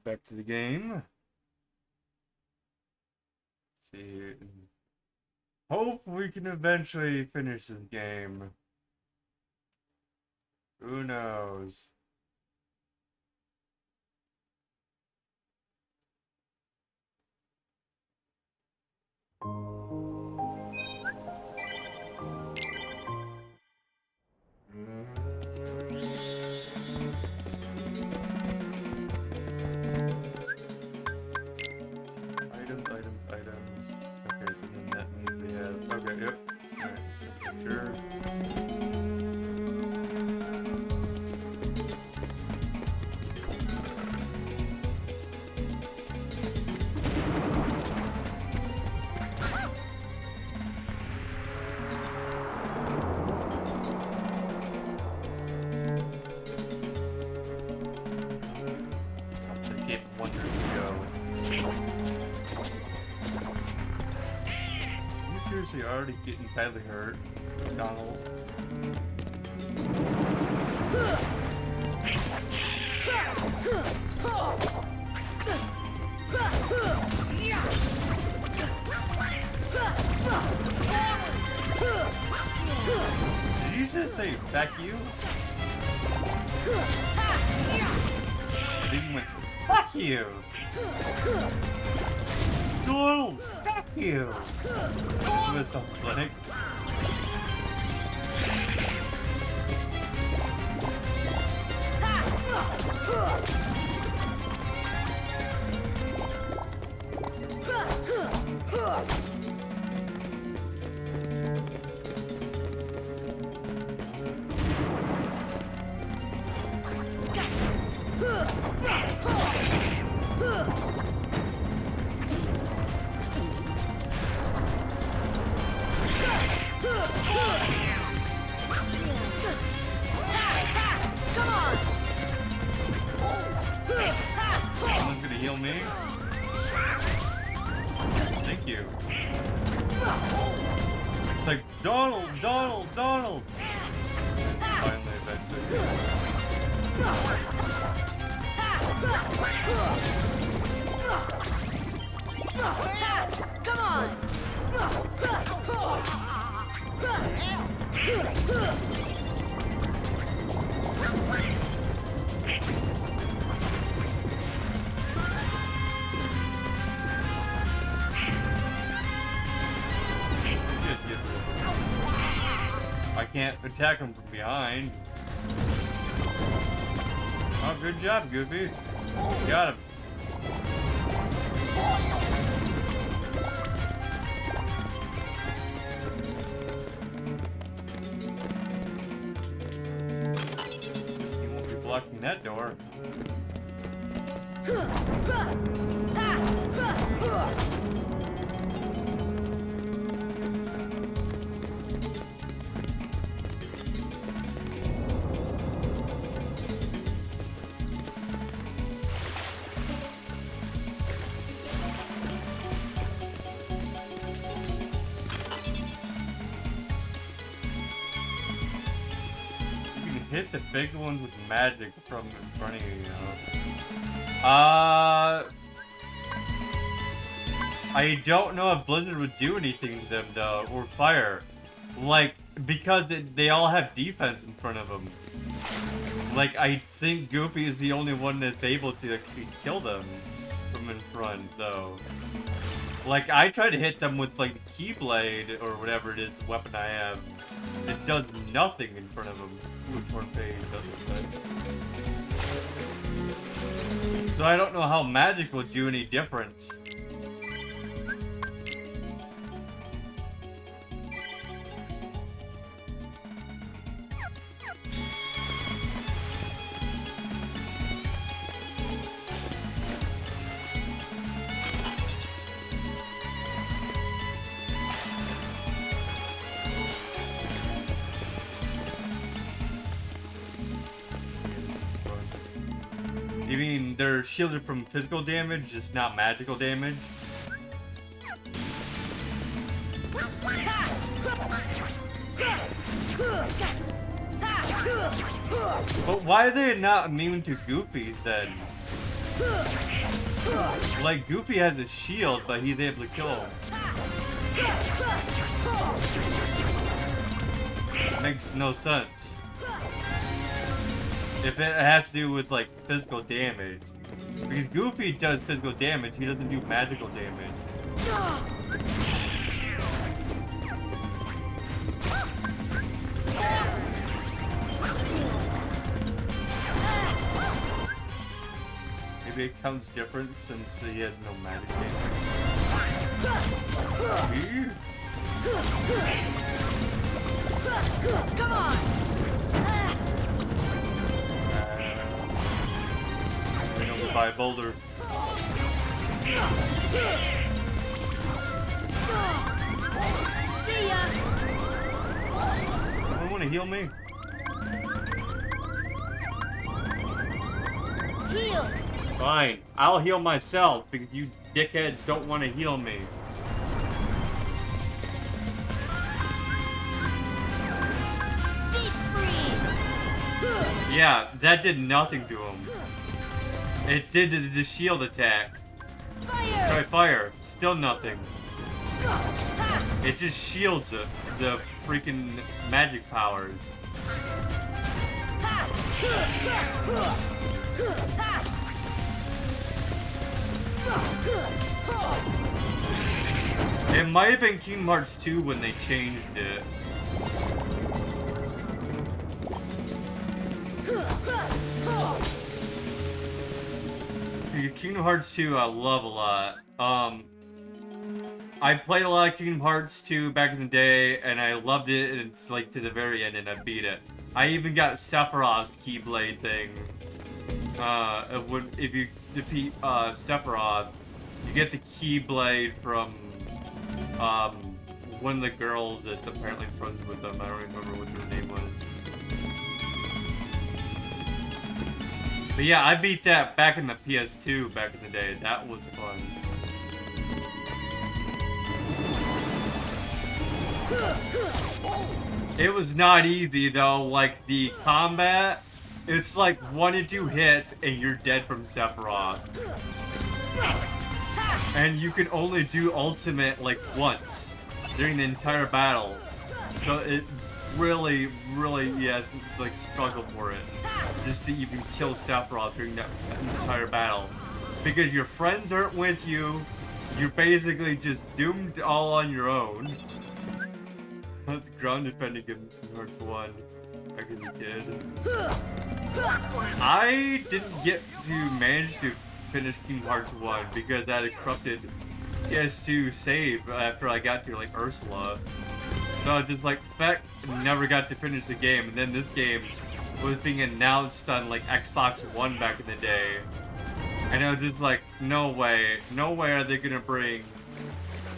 back to the game. See, hope we can eventually finish this game. Who knows? Items. Okay, so then that means we have. Okay, yep. Alright, so sure. I keep wondering to go. Seriously, already getting badly hurt, Donald. Did you just say "back you"? I think you went "fuck you." Donald, fuck you. That sounds funny. Someone's gonna heal me? Thank you. It's like, Donald! Finally, eventually. Come on! I can't attack him from behind. Oh, good job, Goofy. Got him. He won't be blocking that door. Hit the big ones with magic from in front of you, you know. I don't know if Blizzard would do anything to them though, or fire. Like, because they all have defense in front of them. Like, I think Goofy is the only one that's able to actually kill them from in front though. Like, I try to hit them with like the Keyblade or whatever it is weapon I have. It does nothing in front of them. So I don't know how magic will do any difference. You mean they're shielded from physical damage, just not magical damage? But why are they not immune to Goofies then? Like, Goofy has a shield, but he's able to kill him. Makes no sense. If it has to do with, like, physical damage. Because Goofy does physical damage, he doesn't do magical damage. Maybe it counts different since he has no magic damage. Come on! Bring over by a boulder. See ya! Someone want to heal me? Heal! Fine, I'll heal myself because you dickheads don't want to heal me. Deep freeze! Yeah, that did nothing to him. It did the shield attack. Fire! Try fire, still nothing. It just shields it, the freaking magic powers. It might have been Kingdom Hearts 2 when they changed it. Because Kingdom Hearts 2 I love a lot. I played a lot of Kingdom Hearts 2 back in the day, and I loved it, and it's like to the very end, and I beat it. I even got Sephiroth's Keyblade thing. If you defeat Sephiroth, you get the Keyblade from one of the girls that's apparently friends with them. I don't remember what her name was. But yeah, I beat that back in the PS2 back in the day. That was fun. It was not easy though, like the combat, it's like 1 to 2 hits and you're dead from Sephiroth. And you can only do ultimate like once during the entire battle. So it really, yes, it's like struggle for it. Just to even kill Sephiroth during that entire battle. Because your friends aren't with you, you're basically just doomed all on your own. The ground defending in Kingdom Hearts 1 back as a kid. I didn't get to manage to finish Kingdom Hearts 1 because I had a corrupted PS2 save after I got to like Ursula. So I was just like, feck, never got to finish the game. And then this game was being announced on like Xbox One back in the day. And I was just like, no way are they gonna bring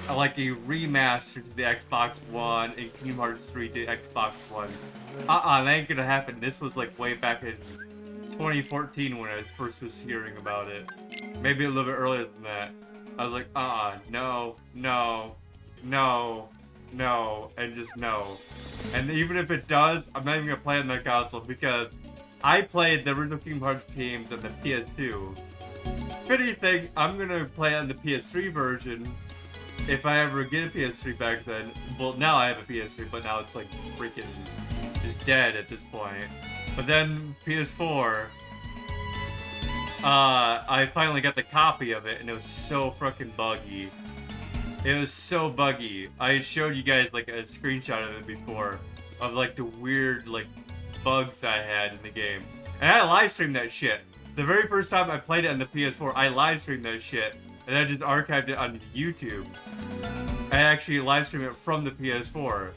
like a remaster to the Xbox One and Kingdom Hearts 3 to Xbox One. That ain't gonna happen. This was like way back in 2014 when I first was hearing about it. Maybe a little bit earlier than that. I was like, no, and just no. And even if it does, I'm not even gonna play it on the console because I played the original Kingdom Hearts games on the PS2. If anything, I'm gonna play on the PS3 version if I ever get a PS3 back then. Well, now I have a PS3, but now it's like freaking just dead at this point. But then PS4, I finally got the copy of it, and it was so freaking buggy. It was so buggy. I showed you guys like a screenshot of it before, of like the weird like bugs I had in the game. And I live streamed that shit. The very first time I played it on the PS4, I live streamed that shit. And I just archived it on YouTube. I actually live streamed it from the PS4.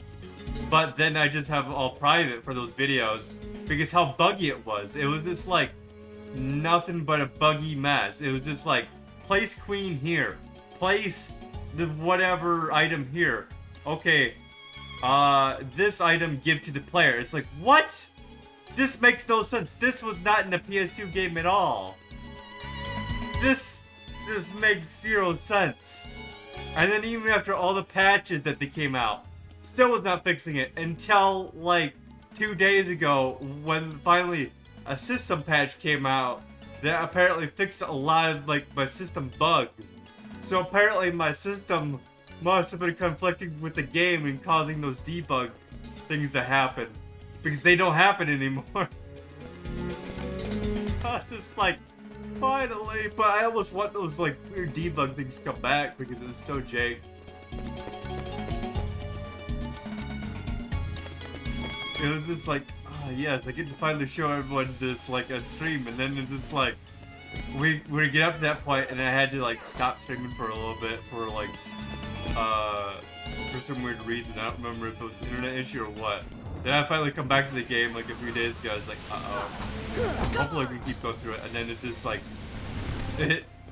But then I just have all private for those videos because how buggy it was. It was just like nothing but a buggy mess. It was just like, place queen here. Place the whatever item here. Okay, this item give to the player. It's like, what? This makes no sense. This was not in the PS2 game at all. This just makes zero sense. And then even after all the patches that they came out, still was not fixing it until like 2 days ago when finally a system patch came out that apparently fixed a lot of like my system bugs. So apparently my system must have been conflicting with the game and causing those debug things to happen. Because they don't happen anymore. I was just like, finally, but I almost want those like weird debug things to come back because it was so jank. It was just like, oh yes, I get to finally show everyone this like on stream, and then it's just like we get up to that point, and I had to like stop streaming for a little bit for like for some weird reason. I don't remember if it was an internet issue or what. Then I finally come back to the game like a few days ago. I was like, hopefully we can keep going through it, and then it's just like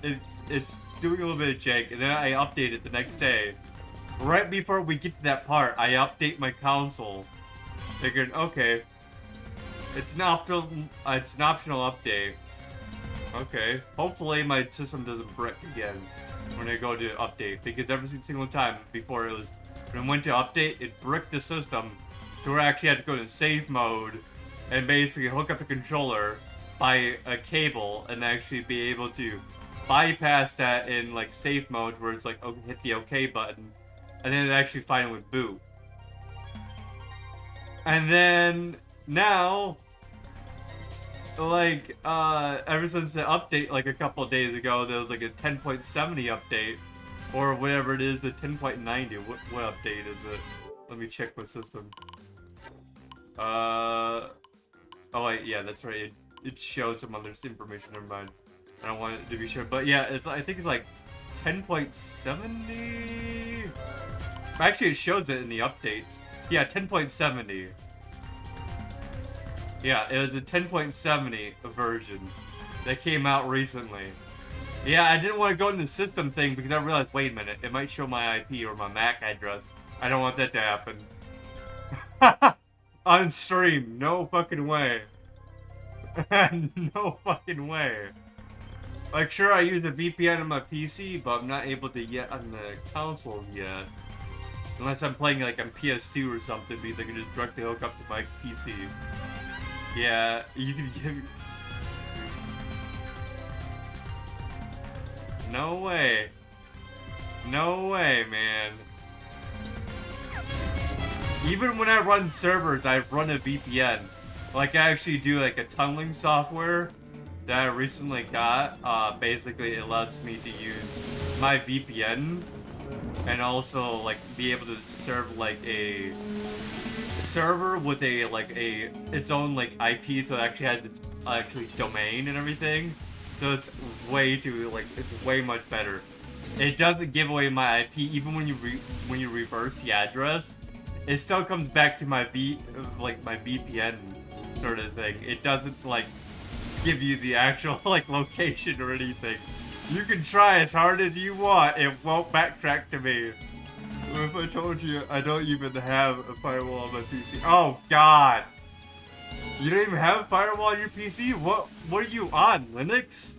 it's doing a little bit of jank, and then I update it the next day. Right before we get to that part, I update my console. Figured, okay, it's an optional update. Okay, hopefully my system doesn't brick again when I go to update, because every single time before it was, when I went to update, it bricked the system, so I actually had to go to save mode and basically hook up the controller by a cable and actually be able to bypass that in like safe mode where it's like, oh, hit the OK button, and then it actually finally boot. And then now, like, ever since the update, like a couple of days ago, there was like a 10.70 update, or whatever it is, the 10.90. What update is it? Let me check my system. Oh wait, yeah, that's right. It shows some other information. Never mind. I don't want it to be sure, but yeah, I think it's like 10.70. Actually, it shows it in the updates. Yeah, 10.70. Yeah, it was a 10.70 version that came out recently. Yeah, I didn't want to go into the system thing because I realized, wait a minute, it might show my IP or my MAC address. I don't want that to happen. On stream, no fucking way. No fucking way. Like, sure, I use a VPN on my PC, but I'm not able to yet on the console yet. Unless I'm playing like on PS2 or something, because I can just directly hook up to my PC. Yeah, you can give... No way. No way, man. Even when I run servers, I run a VPN. Like, I actually do like a tunneling software that I recently got. Basically, it allows me to use my VPN and also like be able to serve like a server with a its own like IP, so it actually has its domain and everything. So it's way too it's way much better. It doesn't give away my IP even when you reverse the address. It still comes back to my my VPN sort of thing. It doesn't like give you the actual like location or anything. You can try as hard as you want, it won't backtrack to me. If I told you I don't even have a firewall on my PC. Oh god! You don't even have a firewall on your PC? What are you on? Linux?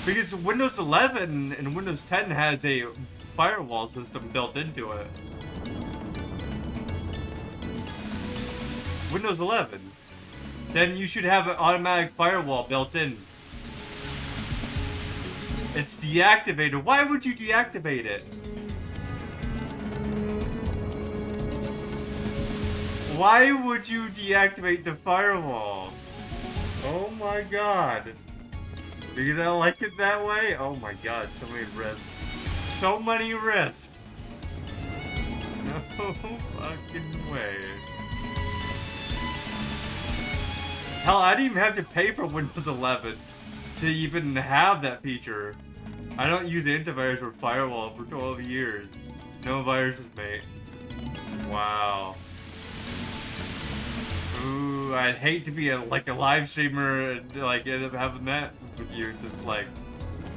Because Windows 11 and Windows 10 has a firewall system built into it. Windows 11. Then you should have an automatic firewall built in. It's deactivated. Why would you deactivate it? Why would you deactivate the firewall? Oh my god. Because I like it that way? Oh my god, so many risks. So many risks. No fucking way. Hell, I didn't even have to pay for Windows 11 to even have that feature. I don't use antivirus or firewall for 12 years. No viruses, mate. Wow. Ooh, I'd hate to be a live streamer and like end up having that with you. Just like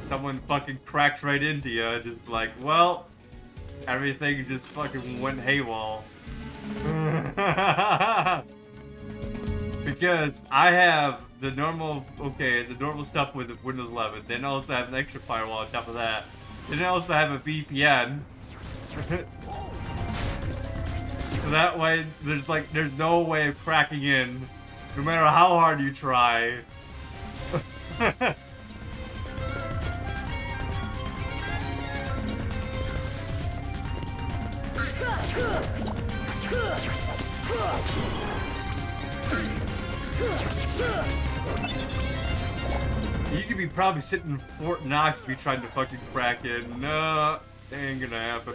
someone fucking cracks right into you. Just like, well, everything just fucking went haywire. Because I have the normal stuff with Windows 11. Then I also have an extra firewall on top of that. Then I also have a VPN. So that way, there's no way of cracking in, no matter how hard you try. You could be probably sitting in Fort Knox if you tried to fucking crack it. No, ain't gonna happen.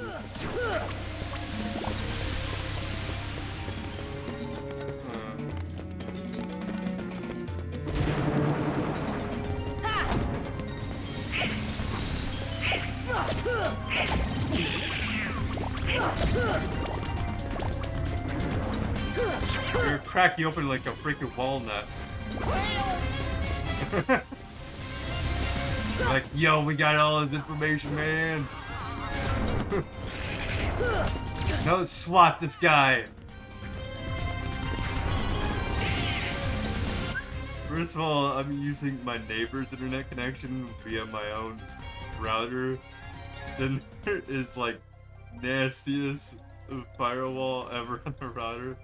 You're crack you open like a freaking walnut. Like, yo, we got all this information, man. Now let's swat this guy. First of all, I'm using my neighbor's internet connection via my own router. Then there is like nastiest firewall ever on the router.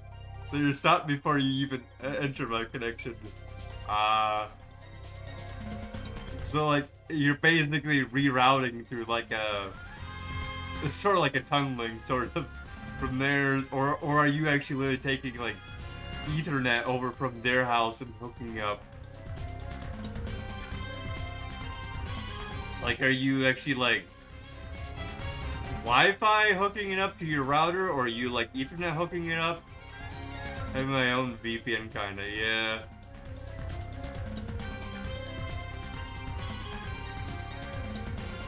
So you're stopped before you even enter my connection. So like you're basically rerouting through like it's sort of like a tunneling sort of from there, or are you actually literally taking like Ethernet over from their house and hooking up? Like, are you actually like Wi-Fi hooking it up to your router, or are you like Ethernet hooking it up? I have my own VPN kinda, yeah.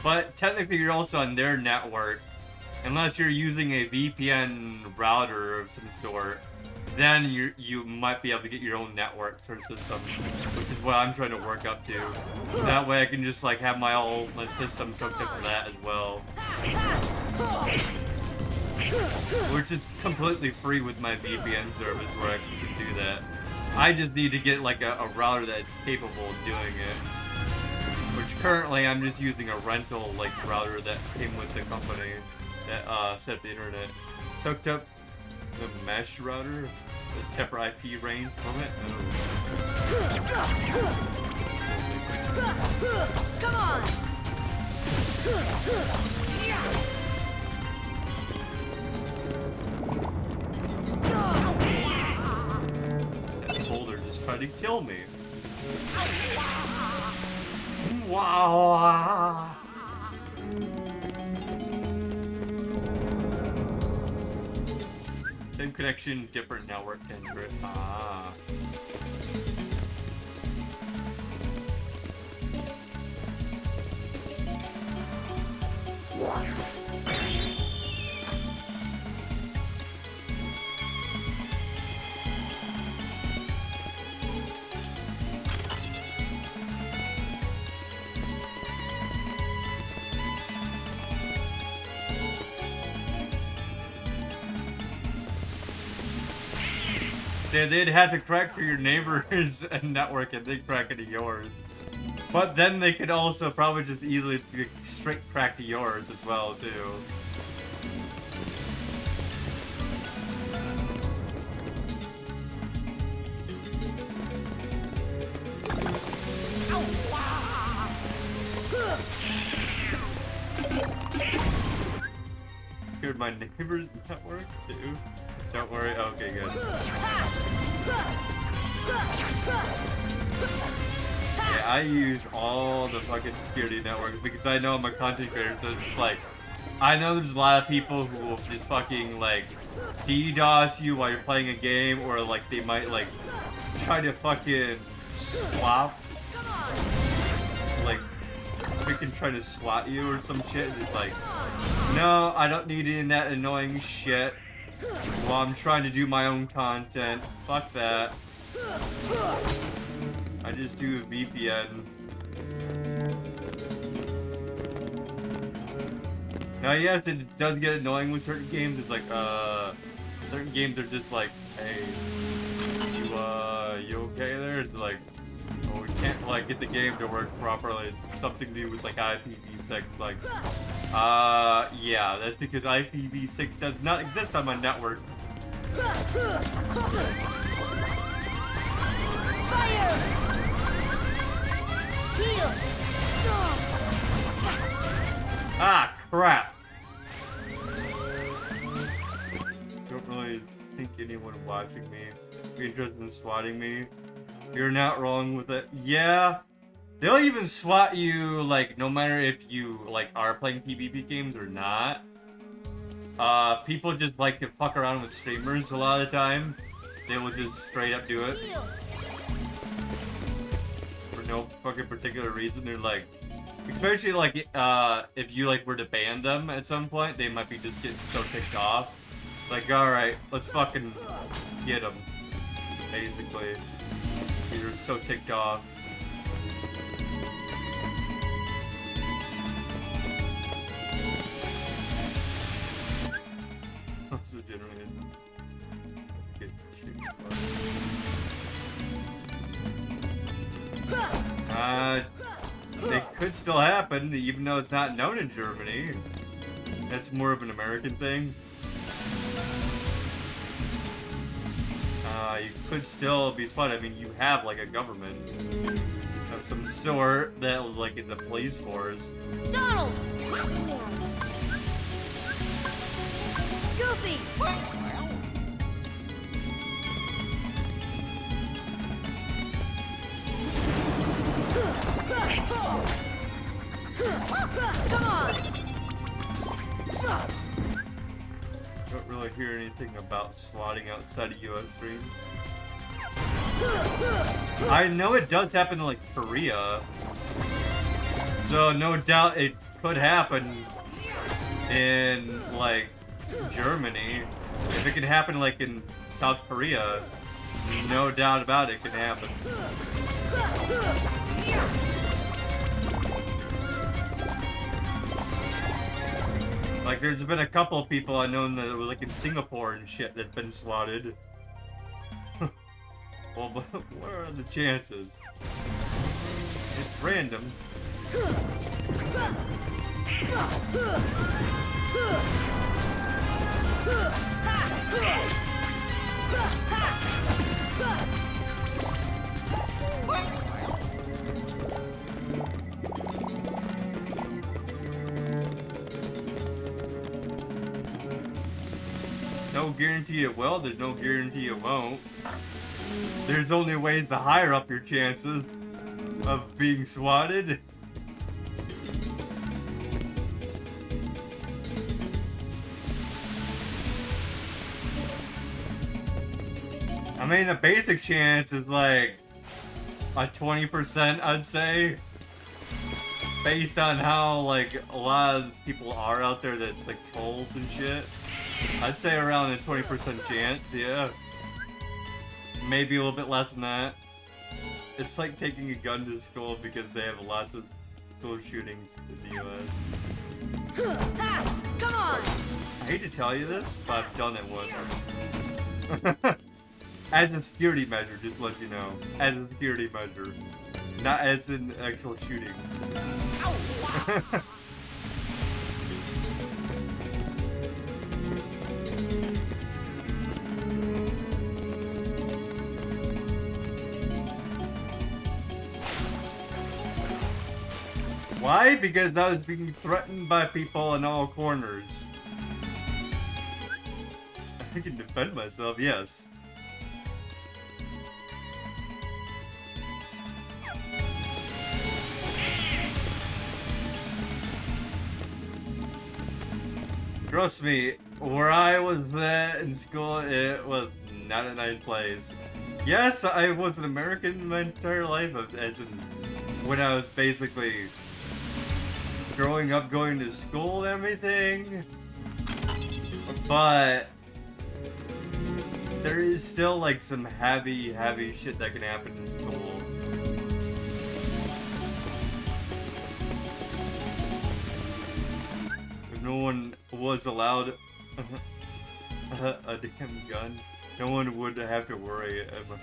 But technically you're also on their network, unless you're using a VPN router of some sort. Then you might be able to get your own network sort of system, which is what I'm trying to work up to. So that way I can just like have my system hooked up to that as well. Which is completely free with my VPN service where I can do that. I just need to get like a router that's capable of doing it. Which currently I'm just using a rental like router that came with the company that set the internet. It's hooked up the mesh router, a separate IP range from it. Come on! That boulder just tried to kill me. Wow. Same connection, different network kendrick. Ah. So they'd have to crack through your neighbor's network and then crack into yours. But then they could also probably just easily straight crack to yours as well, too. Secured my neighbor's network, too. Don't worry. Okay, good. Yeah, I use all the fucking security networks because I know I'm a content creator, so it's just like, I know there's a lot of people who will just fucking like DDoS you while you're playing a game, or like they might like try to fucking swap, like freaking try to swat you or some shit. And it's like, no, I don't need any of that annoying shit while I'm trying to do my own content. Fuck that. I just do a VPN. Now yes, it does get annoying with certain games. It's like, certain games are just like, hey, you okay there? It's like, oh, we can't like get the game to work properly. It's something to do with like IPv6, like, yeah, that's because IPv6 does not exist on my network. Fire! Heal. Ah, crap. Don't really think anyone watching me be interested in swatting me. You're not wrong with it. Yeah. They'll even swat you, like, no matter if you, like, are playing PvP games or not. People just like to fuck around with streamers a lot of the time. They will just straight up do it. Heal. For no fucking particular reason. They're like, especially like, if you, like, were to ban them at some point, they might be just getting so ticked off. Like, alright, let's fucking get them. Basically. You're so ticked off. So generally, it could still happen, even though it's not known in Germany. That's more of an American thing. You could still be spotted. I mean, you have like a government of some sort that like is a police force. Donald. Goofy. Come on. Don't really hear anything about swatting outside of US streams. I know it does happen in like Korea. So no doubt it could happen in like Germany. If it can happen like in South Korea, no doubt about it can happen. Like there's been a couple of people I know that were like in Singapore and shit that's been swatted. Well, but what are the chances? It's random. No guarantee it will, there's no guarantee it won't. There's only ways to higher up your chances of being swatted. I mean, the basic chance is like a 20%, I'd say. Based on how, like, a lot of people are out there that's like trolls and shit. I'd say around a 20% chance, yeah. Maybe a little bit less than that. It's like taking a gun to school because they have lots of school shootings in the US. Come on! I hate to tell you this, but I've done it once. As a security measure, just to let you know. As a security measure. Not as an actual shooting. Why? Because I was being threatened by people in all corners. I can defend myself, yes. Trust me, where I was at in school, it was not a nice place. Yes, I was an American my entire life, as in when I was basically growing up, going to school and everything. But there is still like some heavy shit that can happen in school. If no one was allowed a damn gun, no one would have to worry about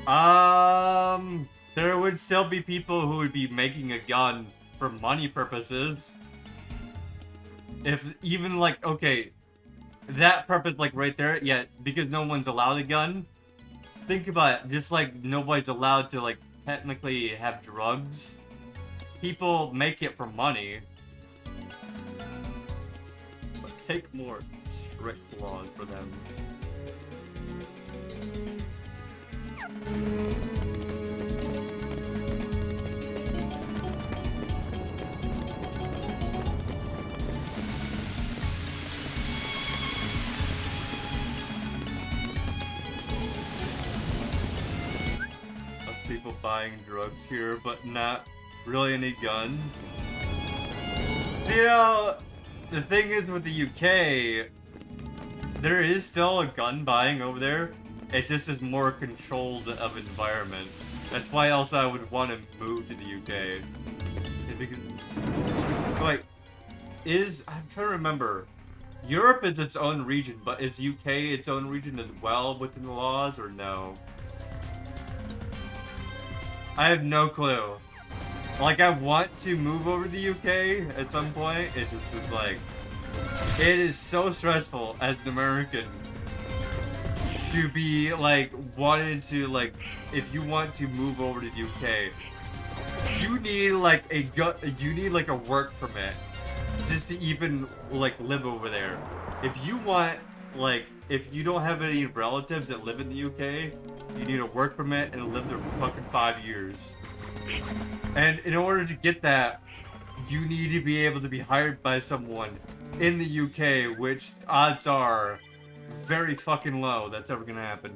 that. There would still be people who would be making a gun for money purposes. If even like, okay, that purpose like right there, yeah, because no one's allowed a gun. Think about it, just like nobody's allowed to like technically have drugs. People make it for money. But take more strict laws for them. People buying drugs here, but not really any guns. So, you know, the thing is with the UK, there is still a gun buying over there. It just is more controlled of environment. That's why also I would want to move to the UK. Because, like, I'm trying to remember. Europe is its own region, but is UK its own region as well within the laws, or no? I have no clue. Like, I want to move over to the UK at some point. It's just like, it is so stressful as an American to be like wanting to like, if you want to move over to the UK, you need like a work permit just to even like live over there. If you want like, if you don't have any relatives that live in the UK, you need a work permit and live there for fucking 5 years. And in order to get that, you need to be able to be hired by someone in the UK, which odds are very fucking low that's ever gonna happen.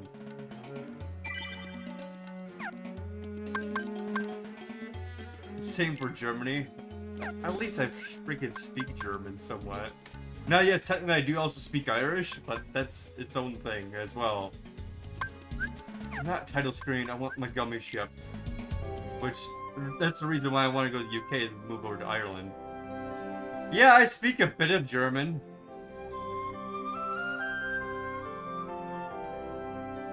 Same for Germany. At least I freaking speak German somewhat. Now, yes, technically I do also speak Irish, but that's its own thing as well. Not title screen, I want my gummy ship. Which, that's the reason why I want to go to the UK and move over to Ireland. Yeah, I speak a bit of German.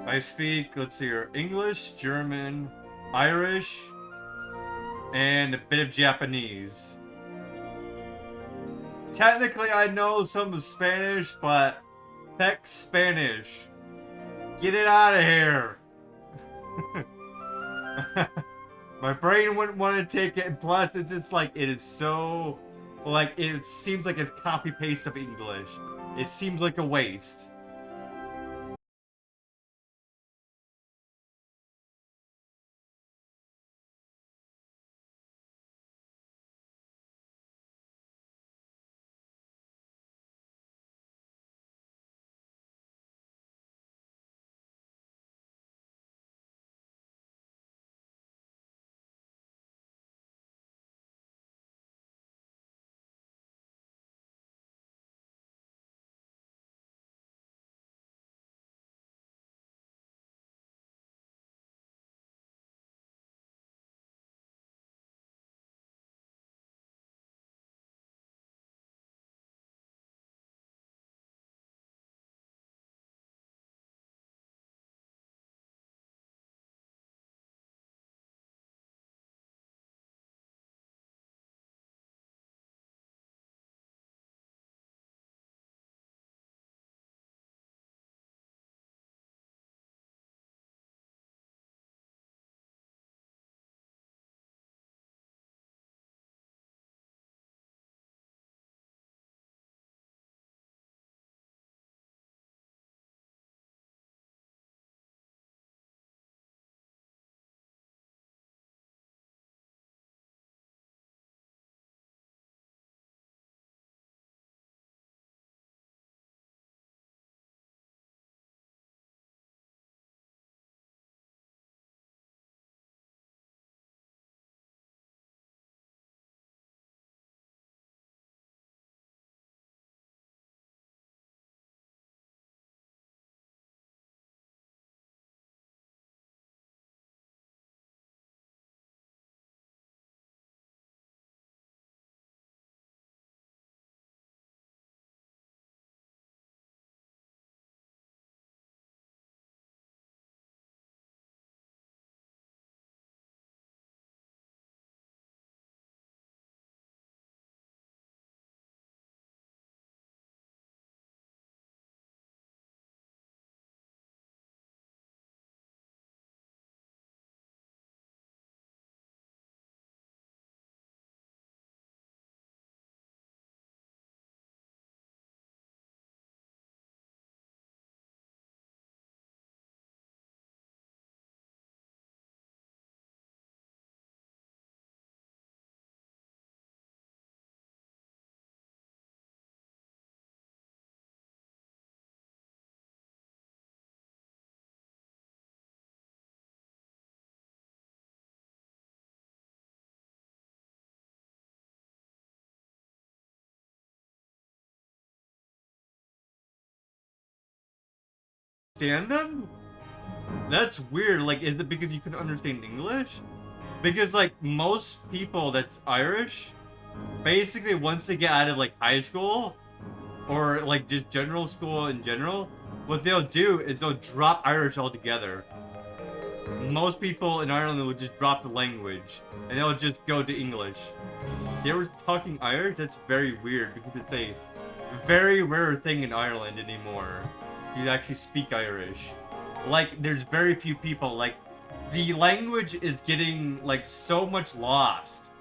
I speak, let's see here, English, German, Irish, and a bit of Japanese. Technically, I know some Spanish, but heck Spanish. Get it out of here. My brain wouldn't want to take it, and plus it's just like, it is so, like, it seems like it's copy-paste of English. It seems like a waste. understand them? That's weird. Like, is it because you can understand English? Because, like, most people that's Irish, basically, once they get out of, like, high school, or, like, just general school in general, what they'll do is they'll drop Irish altogether. Most people in Ireland will just drop the language, and they'll just go to English. They were talking Irish? That's very weird, because it's a very rare thing in Ireland anymore. You actually speak Irish. Like, there's very few people, like, the language is getting, like, so much lost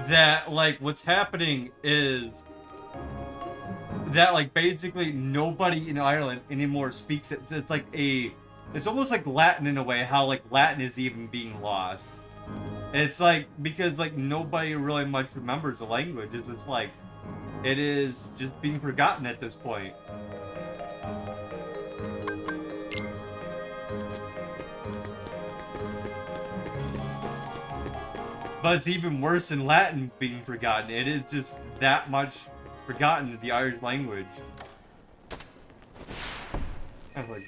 that, like, what's happening is that, like, basically nobody in Ireland anymore speaks it. It's like it's almost like Latin in a way, how, like, Latin is even being lost. It's like, because, like, nobody really much remembers the language. It's just like, it is just being forgotten at this point. But it's even worse than Latin being forgotten. It is just that much forgotten, the Irish language. I'm like,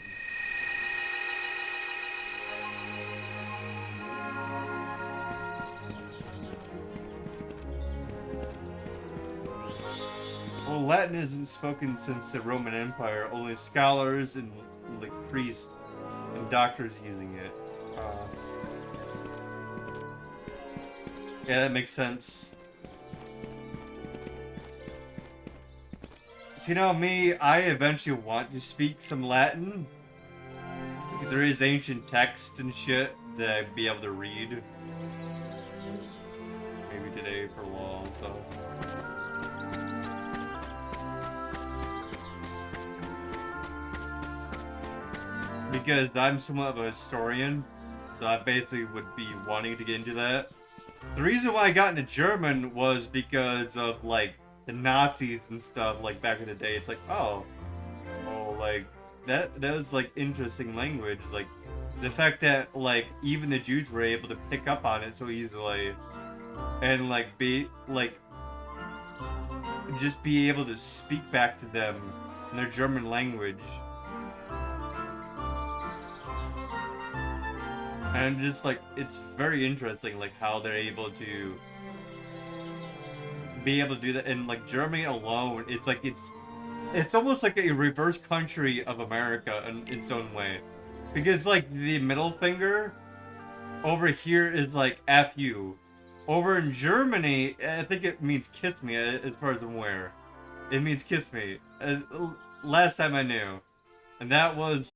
well, Latin isn't spoken since the Roman Empire. Only scholars and, like, priests and doctors using it. Yeah, that makes sense. So, you know, me, I eventually want to speak some Latin. Because there is ancient text and shit that I'd be able to read. Maybe today for a while, so. Because I'm somewhat of a historian, so I basically would be wanting to get into that. The reason why I got into German was because of, like, the Nazis and stuff, like, back in the day. It's like, oh, like, that was, like, interesting language. Like, the fact that, like, even the Jews were able to pick up on it so easily, and, like, just be able to speak back to them in their German language. And just, like, it's very interesting, like, how they're able to do that. And, like, Germany alone, it's like, it's almost like a reverse country of America in its own way. Because, like, the middle finger over here is, like, F you. Over in Germany, I think it means kiss me, as far as I'm aware. It means kiss me. Last time I knew. And that was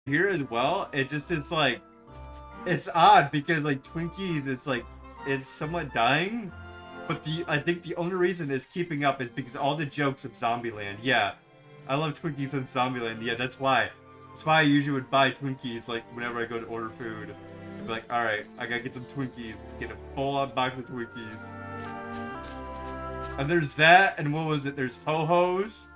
here as well. It just it's like it's odd because like Twinkies, it's like it's somewhat dying, but I think the only reason it's keeping up is because all the jokes of Zombieland. Yeah, I love Twinkies in Zombieland. Yeah, that's why. That's why I usually would buy Twinkies like whenever I go to order food. I'd be like, all right, I gotta get some Twinkies. Get a full-on box of Twinkies. And there's that, and what was it? There's Ho-Hos.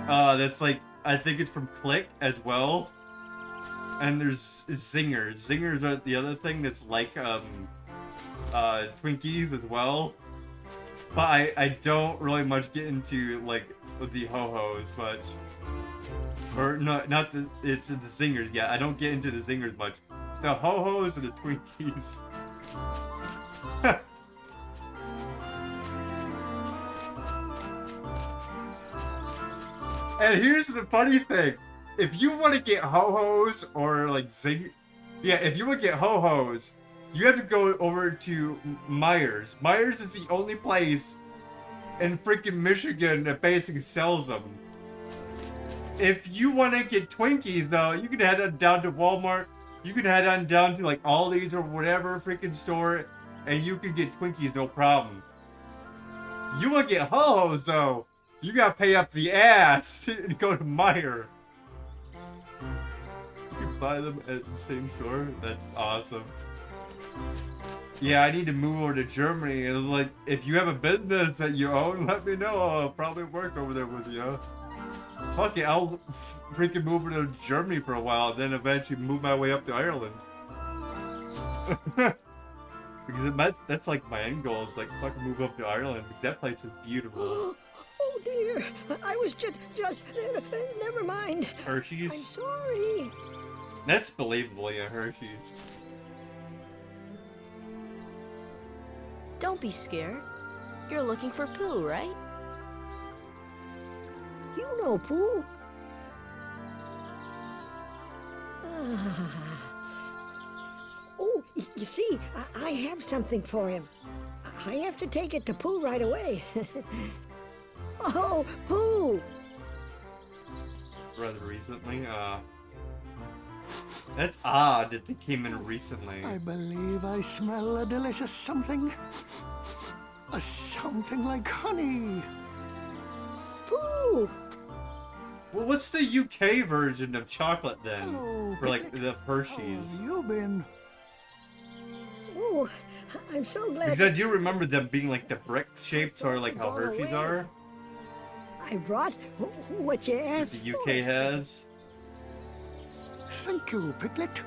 That's like I think it's from Click as well. And there's Zingers. Zingers are the other thing that's like Twinkies as well. But I don't really much get into like the Ho-Hos much. Or no, not the it's the Zingers. Yeah, I don't get into the Zingers much. It's the Ho-Hos and the Twinkies. And here's the funny thing. If you want to get Ho-Hos or like if you want to get Ho-Hos, you have to go over to Myers. Myers is the only place in freaking Michigan that basically sells them. If you want to get Twinkies though, you can head on down to Walmart. You can head on down to like Aldi's or whatever freaking store, and you can get Twinkies no problem. You want to get Ho-Hos though, you gotta pay up the ass to go to Meijer. You can buy them at the same store. That's awesome. Yeah, I need to move over to Germany. And it's like, if you have a business that you own, let me know. I'll probably work over there with you. Fuck it, I'll freaking move over to Germany for a while, then eventually move my way up to Ireland. Because that's like my end goal is like fucking move up to Ireland because that place is beautiful. Oh dear, I was just never mind. Hershey's? I'm sorry. That's believable, yeah, Hershey's. Don't be scared. You're looking for Pooh, right? You know Pooh. Oh, you see, I have something for him. I have to take it to Pooh right away. Oh, Pooh! Rather recently, that's odd that they came in recently. I believe I smell a delicious something. A something like honey. Pooh! Well, what's the UK version of chocolate then? Hello, For like Picnic. the How Hershey's? have you been? Oh, I'm so glad. Because I do remember them being like the brick shaped, sort of like how Gone Hershey's away. are. I brought what you That asked the for. UK has. Thank you, Piglet.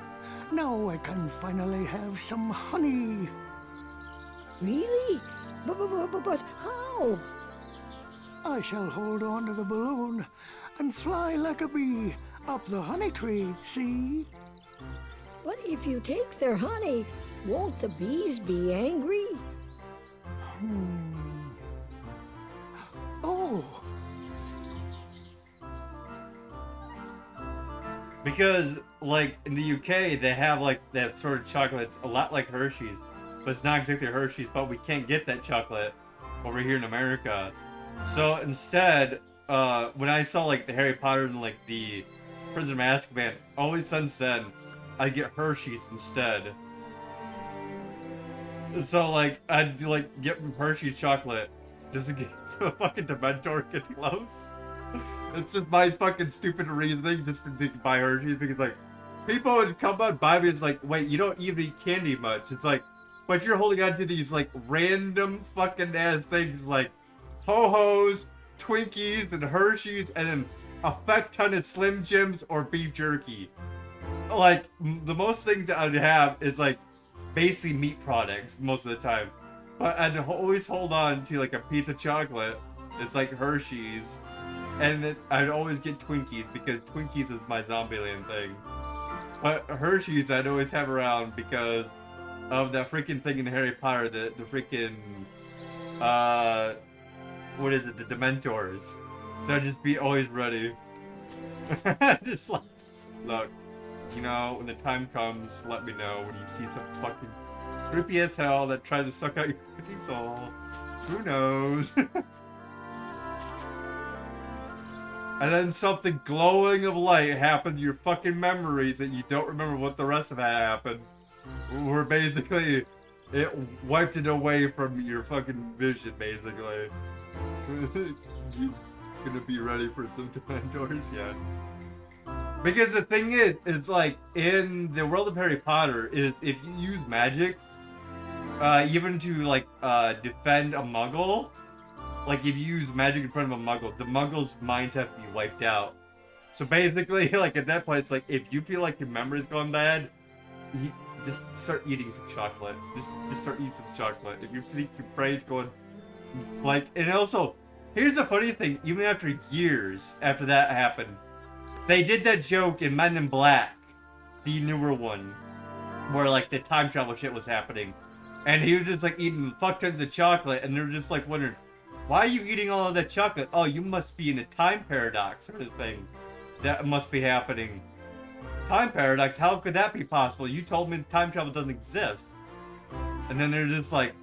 Now I can finally have some honey. Really? But how? I shall hold on to the balloon and fly like a bee up the honey tree, see? But if you take their honey, won't the bees be angry? Oh, Because, like, in the UK, they have, like, that sort of chocolate. It's a lot like Hershey's. But it's not exactly Hershey's, but we can't get that chocolate over here in America. So, instead, when I saw, like, the Harry Potter and, like, the Prisoner of Azkaban, always since then, I get Hershey's instead. So, like, I'd, like, get Hershey's chocolate just in case a fucking Dementor gets close. It's just my fucking stupid reasoning just for to buy Hershey's because like people would come out and buy me. It's like, wait, you don't even eat candy much. It's like, but you're holding on to these like random fucking ass things like Ho-Hos, Twinkies, and Hershey's, and then a fuck ton of Slim Jims or beef jerky. Like the most things that I'd have is like basically meat products most of the time, but I'd always hold on to like a piece of chocolate. It's like Hershey's. And then I'd always get Twinkies because Twinkies is my Zombieland thing. But Hershey's I'd always have around because of that freaking thing in Harry Potter, the freaking, what is it, the Dementors. So I'd just be always ready. Just like, look, you know, when the time comes, let me know when you see some fucking creepy as hell that tries to suck out your freaking soul. Who knows? and then something glowing of light happened to your fucking memories that you don't remember what the rest of it happened. Where basically, it wiped it away from your fucking vision, basically. You gonna be ready for some Dementors? Yeah. Because the thing is like, in the world of Harry Potter, is if you use magic, even to, like, defend a Muggle, like, if you use magic in front of a Muggle, the Muggle's minds have to be wiped out. So basically, like, at that point, it's like, if you feel like your memory's gone bad, you just start eating some chocolate. Just start eating some chocolate. If you think your brain's going, like, and also, here's the funny thing, even after years after that happened, they did that joke in Men in Black, the newer one, where, like, the time travel shit was happening. And he was just, like, eating fuck tons of chocolate, and they're just, like, wondering, why are you eating all of that chocolate? Oh, you must be in a time paradox sort of thing. That must be happening. Time paradox? How could that be possible? You told me time travel doesn't exist. And then they're just like,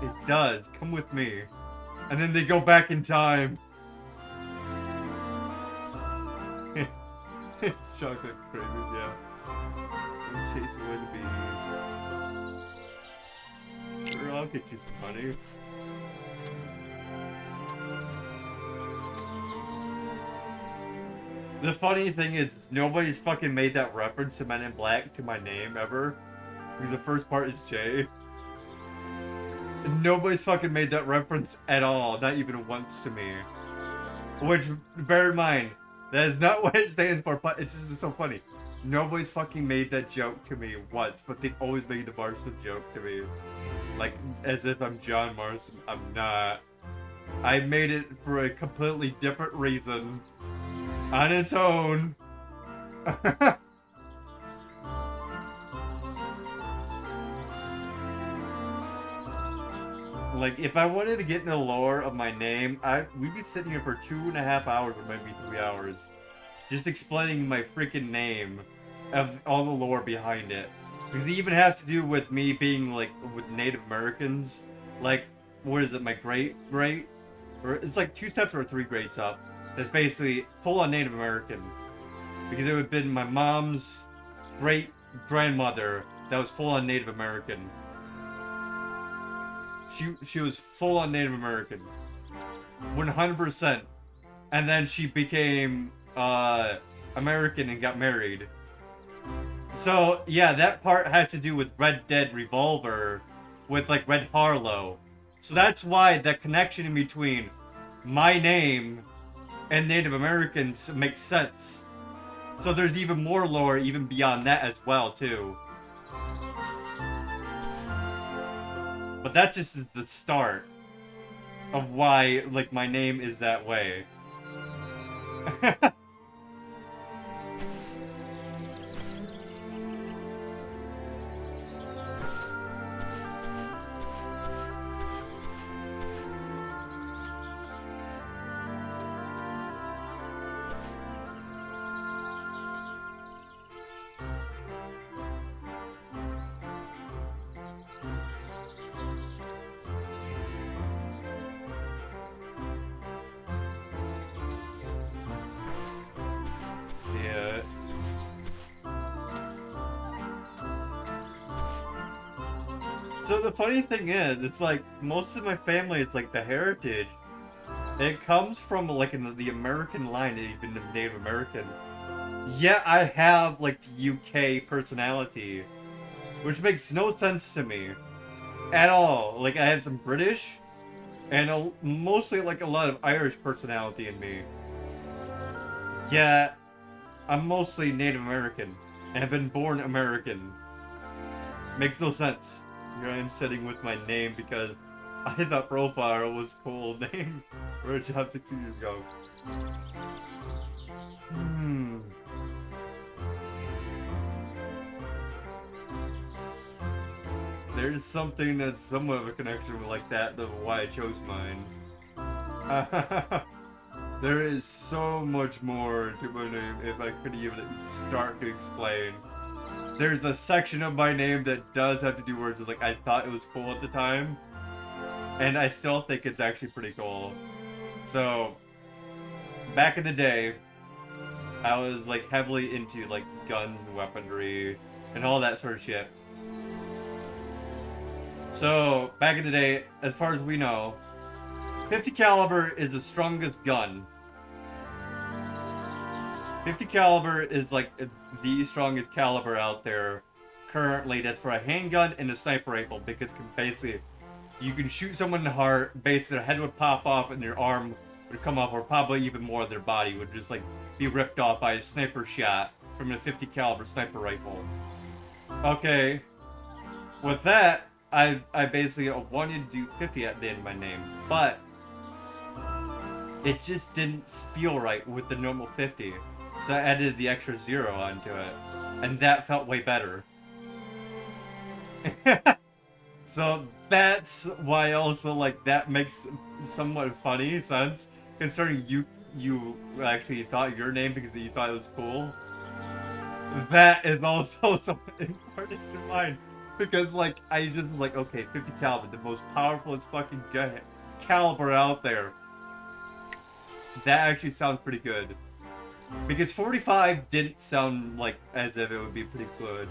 it does. Come with me. And then they go back in time. It's chocolate craving, yeah. And chase away the bees. Sure, I'll get you some honey. The funny thing is, nobody's fucking made that reference to Men in Black to my name ever. Because the first part is J. And nobody's fucking made that reference at all, not even once to me. Which, bear in mind, that is not what it stands for, but it's just so funny. Nobody's fucking made that joke to me once, but they always make the Marston joke to me. Like, as if I'm John Marston. I'm not. I made it for a completely different reason. On its own. Like, if I wanted to get into the lore of my name, we'd be sitting here for 2.5 hours, or maybe 3 hours. Just explaining my freaking name of all the lore behind it. Because it even has to do with me being, like, with Native Americans. Like, what is it, my great? Or it's like 2 steps or 3 grades up. That's basically full-on Native American. Because it would have been my mom's great-grandmother that was full-on Native American. She was full-on Native American. 100%. And then she became American and got married. So, yeah, that part has to do with Red Dead Revolver with, like, Red Harlow. So that's why the connection in between my name and Native Americans makes sense. So there's even more lore even beyond that as well, too. But that just is the start of why, like, my name is that way. Yeah. So the funny thing is, it's like, most of my family, it's like the heritage. It comes from, like, in the American line, even the Native Americans. Yeah, I have, like, the UK personality. Which makes no sense to me. At all. Like, I have some British, and mostly, like, a lot of Irish personality in me. Yeah, I'm mostly Native American, and have been born American. Makes no sense. Here I am sitting with my name because I thought Profile was a cool name for a job 6 years ago. There's something that's somewhat of a connection like that to why I chose mine. There is so much more to my name if I could even start to explain. There's a section of my name that does have to do words. It's like, I thought it was cool at the time, and I still think it's actually pretty cool. So, back in the day, I was like heavily into like guns and weaponry and all that sort of shit. So, back in the day, as far as we know, 50 caliber is the strongest gun. 50 caliber is like the strongest caliber out there currently. That's for a handgun and a sniper rifle because basically you can shoot someone in the heart, basically their head would pop off and their arm would come off, or probably even more of their body would just like be ripped off by a sniper shot from a 50 caliber sniper rifle. Okay, with that, I basically wanted to do 50 at the end of my name, but it just didn't feel right with the normal 50. So I added the extra 0 onto it. And that felt way better. So that's why also, like, that makes somewhat funny sense. Considering you actually thought your name because you thought it was cool. That is also something important to mind. Because, like, I just, like, okay, 50 caliber, the most powerful fucking gun caliber out there. That actually sounds pretty good. Because 45 didn't sound like as if it would be pretty good.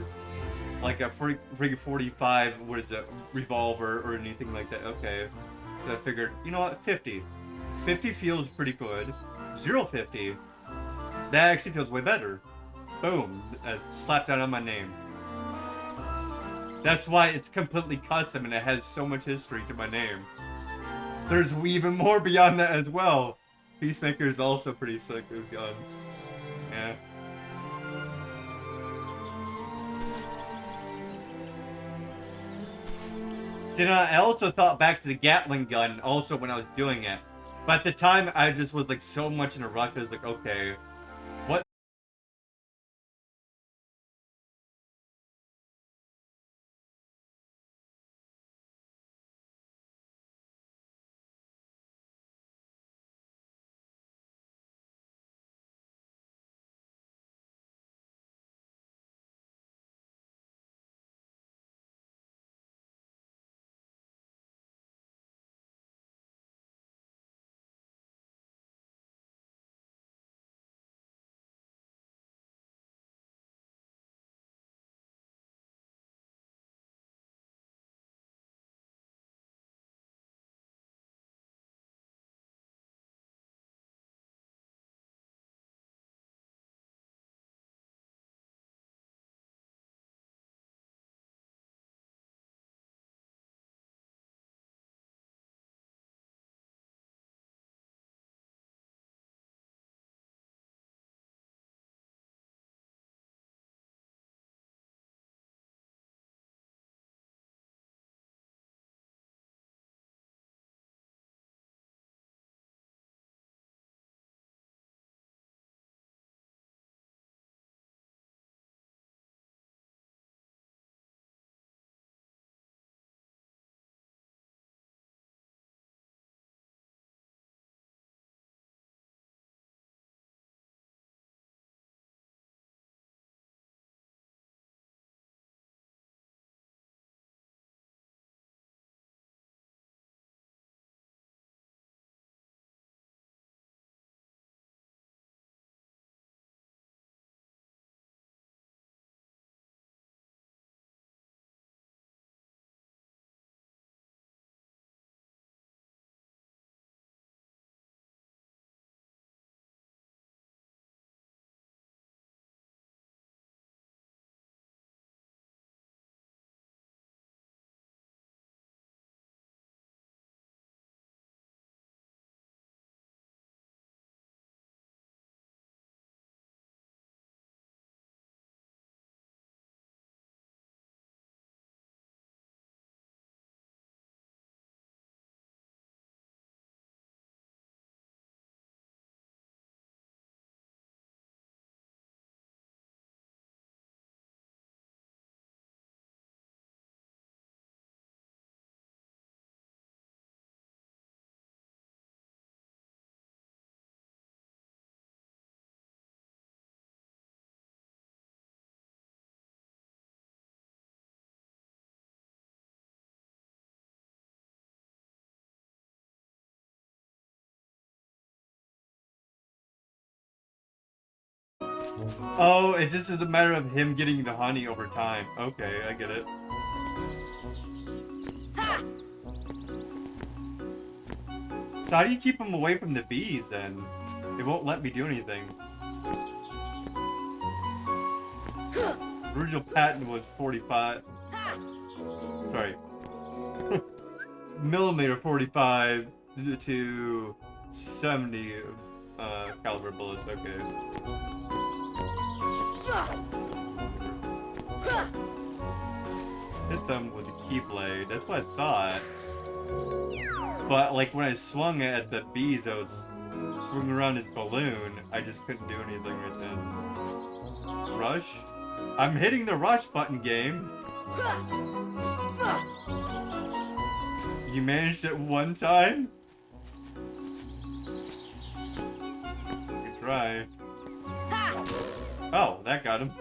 Like a freaking 45, what is it, revolver or anything like that. Okay. So I figured, you know what, 50. 50 feels pretty good. 050, that actually feels way better. Boom. Slap down on my name. That's why it's completely custom and it has so much history to my name. There's even more beyond that as well. Peacemaker is also pretty sick with gun. Yeah. See, now I also thought back to the Gatling gun also when I was doing it. But at the time, I just was like so much in a rush. I was like, okay, what Oh, it just is a matter of him getting the honey over time. Okay, I get it. So how do you keep him away from the bees then? It won't let me do anything. The original patent was 45. Sorry. Millimeter 45 to 70 caliber bullets. Okay. Hit them with the keyblade. That's what I thought. But like when I swung it at the bees, I was swinging around his balloon. I just couldn't do anything right then. Rush? I'm hitting the rush button, game. You managed it one time? Good try. Oh, that got him.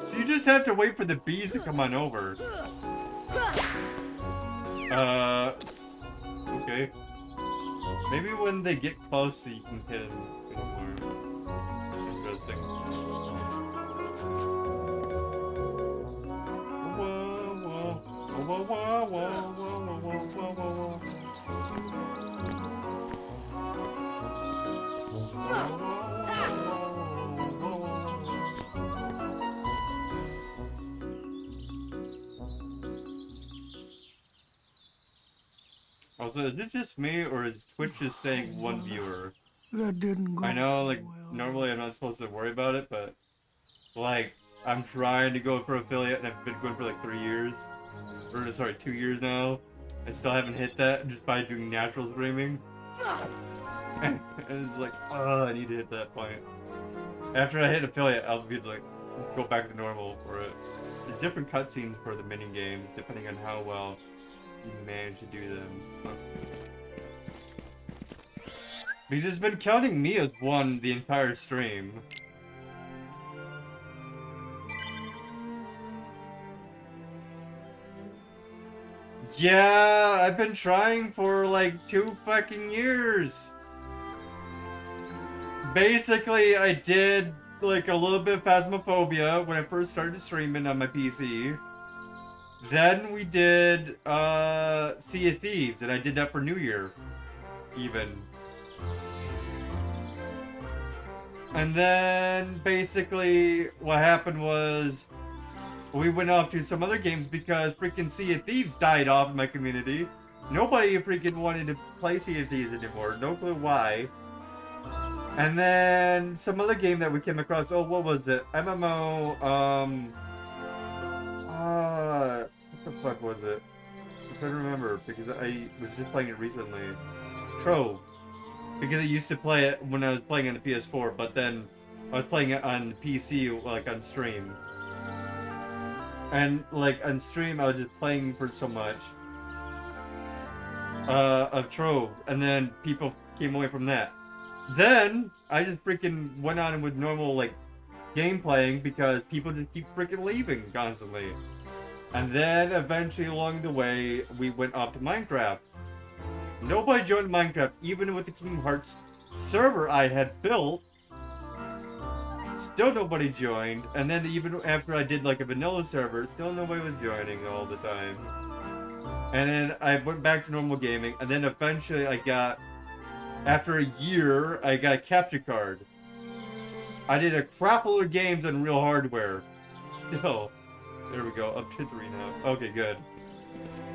So you just have to wait for the bees to come on over. Okay. Maybe when they get close, you can hit them more. Interesting. Whoa, whoa, whoa, whoa, whoa, whoa, whoa, whoa, whoa, Also, is it just me, or is Twitch just saying one viewer? That didn't go I know, like, well. normally I'm not supposed to worry about it, but, like, I'm trying to go for affiliate, and I've been going for, like, 3 years. Or, sorry, 2 years now. I still haven't hit that, just by doing natural streaming. And it's like, oh, I need to hit that point. After I hit affiliate, I'll be, like, go back to normal for it. There's different cutscenes for the mini-games, depending on how well you manage to do them. Because it's been counting me as one the entire stream. Yeah, I've been trying for like 2 fucking years. Basically, I did like a little bit of Phasmophobia when I first started streaming on my PC. Then we did Sea of Thieves, and I did that for New Year, even. And then basically what happened was we went off to some other games because freaking Sea of Thieves died off in my community. Nobody freaking wanted to play Sea of Thieves anymore. No clue why. And then some other game that we came across. Oh, what was it? MMO. What the fuck was it? I'm trying to remember because I was just playing it recently. Trove. Because I used to play it when I was playing on the PS4, but then I was playing it on PC, like on stream. And like on stream, I was just playing for so much of Trove, and then people came away from that. Then I just freaking went on with normal like game playing because people just keep freaking leaving constantly. And then eventually along the way, we went off to Minecraft. Nobody joined Minecraft, even with the Kingdom Hearts server I had built. Still nobody joined. And then even after I did like a vanilla server, still nobody was joining all the time. And then I went back to normal gaming, and then eventually I got, after a year, I got a capture card. I did a crapload of games on real hardware. Still. There we go, up to 3 now. Okay, good.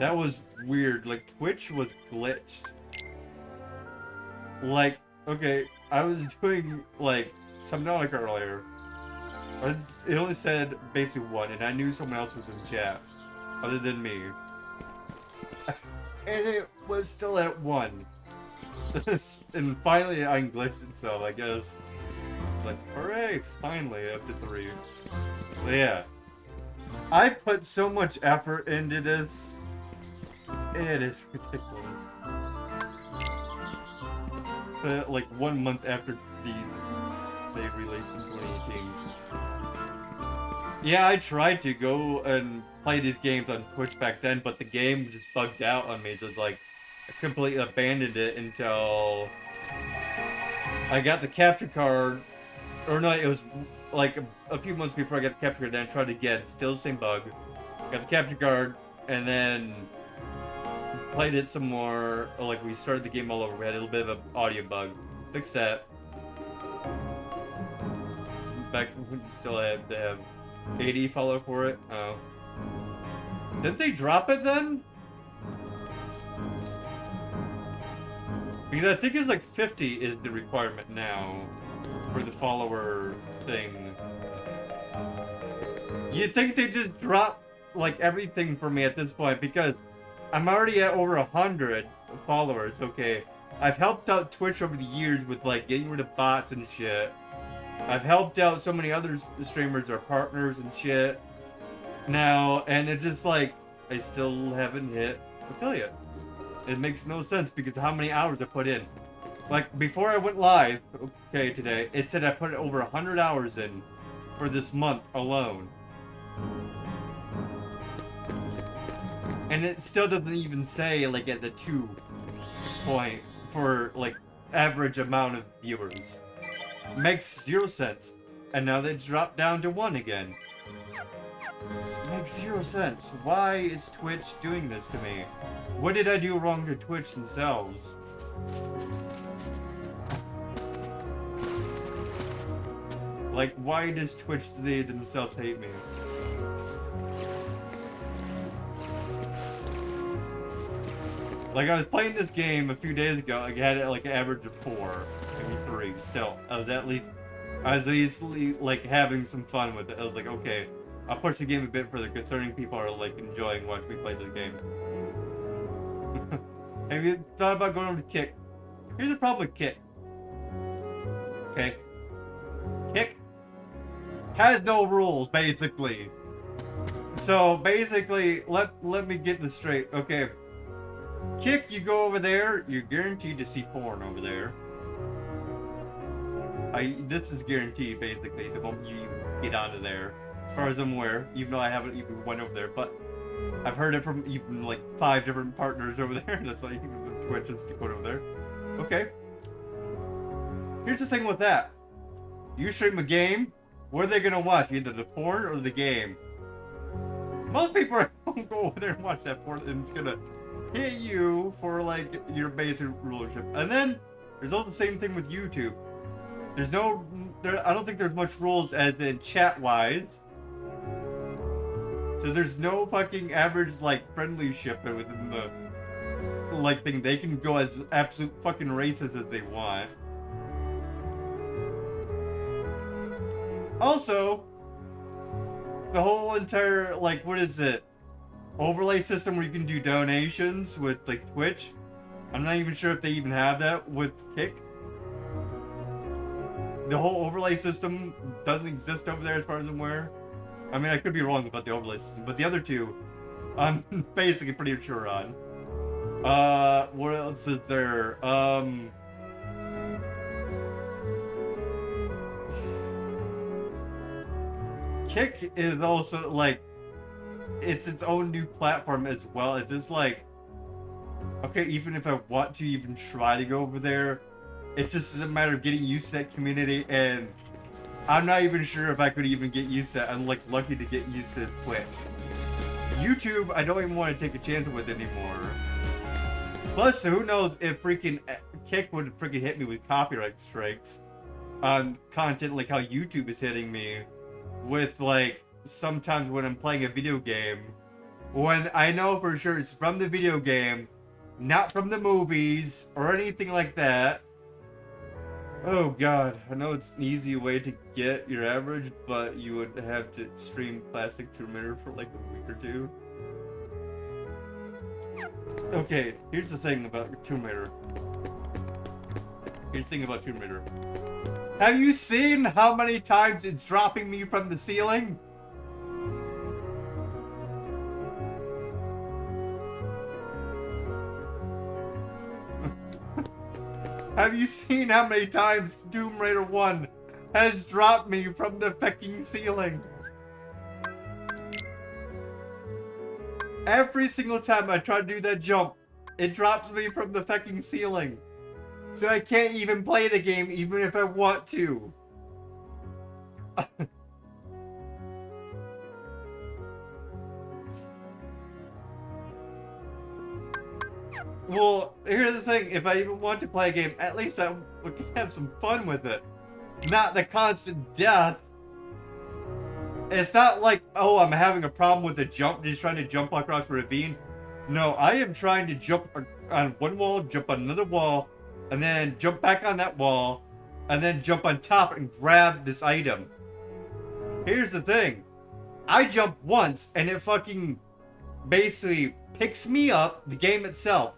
That was weird. Like, Twitch was glitched. Like, okay, I was doing, like, Subnautica earlier. It only said basically 1, and I knew someone else was in chat. Other than me. And it was still at 1. And finally, I glitched itself, I guess. It's like, hooray, finally, up to 3. So, yeah. I put so much effort into this. It is ridiculous. Like 1 month after they released in 2018. Yeah, I tried to go and play these games on Twitch back then, but the game just bugged out on me, so it's like, I completely abandoned it until I got the capture card, or no, it was like a few months before I got the capture card, then I tried again, still the same bug, got the capture card, and then played it some more, like we started the game all over, we had a little bit of an audio bug, fixed that, back when we still had to have 80 follow for it. Oh. Didn't they drop it then? Because I think it's like 50 is the requirement now for the follower thing. You'd think they just drop like everything for me at this point because I'm already at over 100 followers. Okay, I've helped out Twitch over the years with like getting rid of bots and shit. I've helped out so many other streamers or partners and shit now, and it's just like I still haven't hit affiliate. It makes no sense because how many hours I put in. Like before I went live, okay, today it said I put over 100 hours in for this month alone, and it still doesn't even say like at the 2 point for like average amount of viewers. Makes 0 sense. And now they dropped down to 1 again. Makes 0 sense. Why is Twitch doing this to me? What did I do wrong to Twitch themselves? Like, why does Twitch they themselves hate me? Like, I was playing this game a few days ago, like, I had it like an average of 4, maybe 3. Still, I was at least like having some fun with it. I was like, okay, I'll push the game a bit further, concerning people are like enjoying watching me play this game. Have you thought about going over to Kick? Here's the problem with Kick. Okay. Kick has no rules, basically. So basically, let me get this straight. Okay. Kick, you go over there, you're guaranteed to see porn over there. This is guaranteed, basically, the moment you get onto there. As far as I'm aware, even though I haven't even went over there, but I've heard it from even like 5 different partners over there. That's like even the Twitch is to go over there. Okay. Here's the thing with that. You stream a game, what are they gonna watch? Either the porn or the game. Most people don't go over there and watch that porn, and it's gonna hit you for like your basic rulership. And then there's also the same thing with YouTube. There's no, I don't think there's much rules as in chat-wise. So there's no fucking average like friendlyship within the like thing. They can go as absolute fucking racist as they want. Also, the whole entire like what is it? Overlay system where you can do donations with like Twitch. I'm not even sure if they even have that with Kick. The whole overlay system doesn't exist over there as far as I'm aware. I mean, I could be wrong about the overlay system, but the other two, I'm basically pretty sure on. What else is there? Kick is also like, it's its own new platform as well. It's just like, okay, even if I want to even try to go over there, it just is a matter of getting used to that community, and I'm not even sure if I could even get used to that. I'm like lucky to get used to Twitch. YouTube, I don't even want to take a chance with anymore. Plus, who knows if freaking Kick would freaking hit me with copyright strikes on content like how YouTube is hitting me with like sometimes when I'm playing a video game, when I know for sure it's from the video game, not from the movies or anything like that. Oh god, I know it's an easy way to get your average, but you would have to stream Classic Tomb Raider for like a week or 2. Okay, here's the thing about Tomb Raider. Here's the thing about Tomb Raider. Have you seen how many times it's dropping me from the ceiling? Have you seen how many times Tomb Raider 1 has dropped me from the fucking ceiling? Every single time I try to do that jump, it drops me from the fucking ceiling. So I can't even play the game even if I want to. Well, here's the thing. If I even want to play a game, at least I can have some fun with it. Not the constant death. It's not like, oh, I'm having a problem with the jump, just trying to jump across a ravine. No, I am trying to jump on one wall, jump on another wall, and then jump back on that wall, and then jump on top and grab this item. Here's the thing. I jump once, and it fucking basically picks me up, the game itself.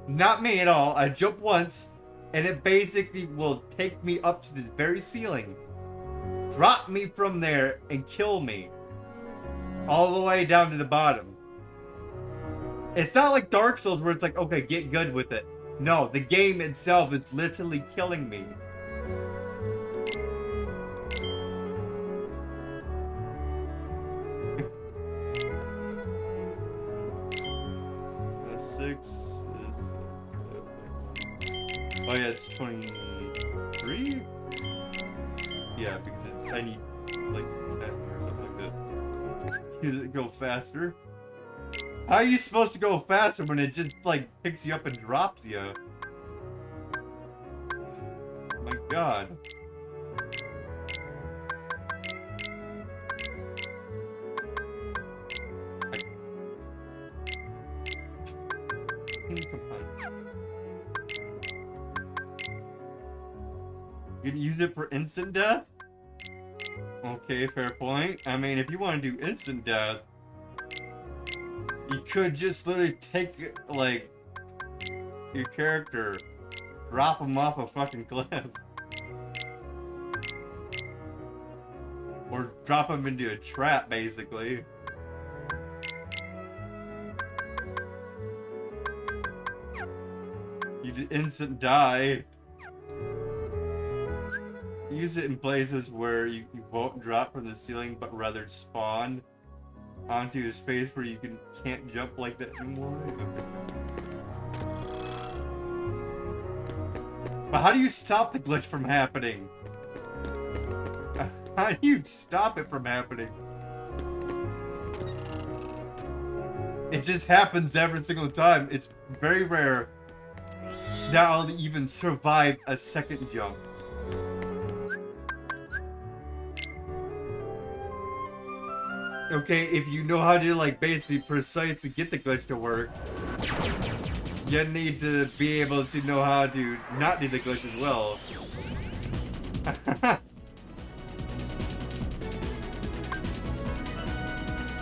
Not me at all. I jump once, and it basically will take me up to the very ceiling, drop me from there, and kill me. All the way down to the bottom. It's not like Dark Souls where it's like, okay, get good with it. No, the game itself is literally killing me. Six is... Oh yeah, it's 23? Yeah, because it's... I need, like, 10 or something like that. Does it go faster? How are you supposed to go faster when it just, like, picks you up and drops you? My god. Come on. You can use it for instant death? Okay, fair point. I mean, if you want to do instant death, you could just literally take, like, your character, drop him off a fucking cliff. Or drop him into a trap, basically. You just instant die. Use it in places where you won't drop from the ceiling, but rather spawn onto a space where you can't jump like that anymore. But how do you stop the glitch from happening? How do you stop it from happening? It just happens every single time. It's very rare that I'll even survive a second jump. Okay, if you know how to, like, basically precisely get the glitch to work, you need to be able to know how to not do the glitch as well.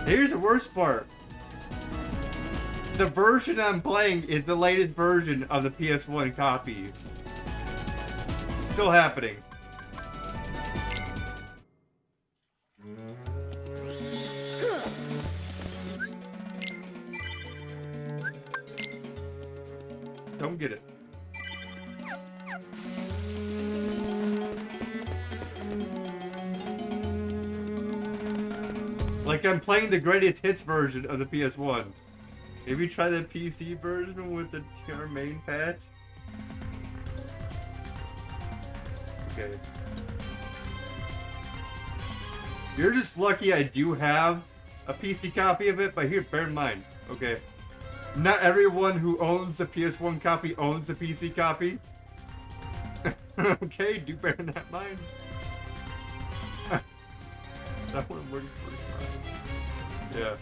Here's the worst part. The version I'm playing is the latest version of the PS1 copy. Still happening. Don't get it. Like I'm playing the greatest hits version of the PS1. Maybe try the PC version with the TR main patch. Okay. You're just lucky I do have a PC copy of it, but here, bear in mind, okay? Not everyone who owns a PS1 copy owns a PC copy. Okay, do bear in that mind. That one worked first time. Yeah.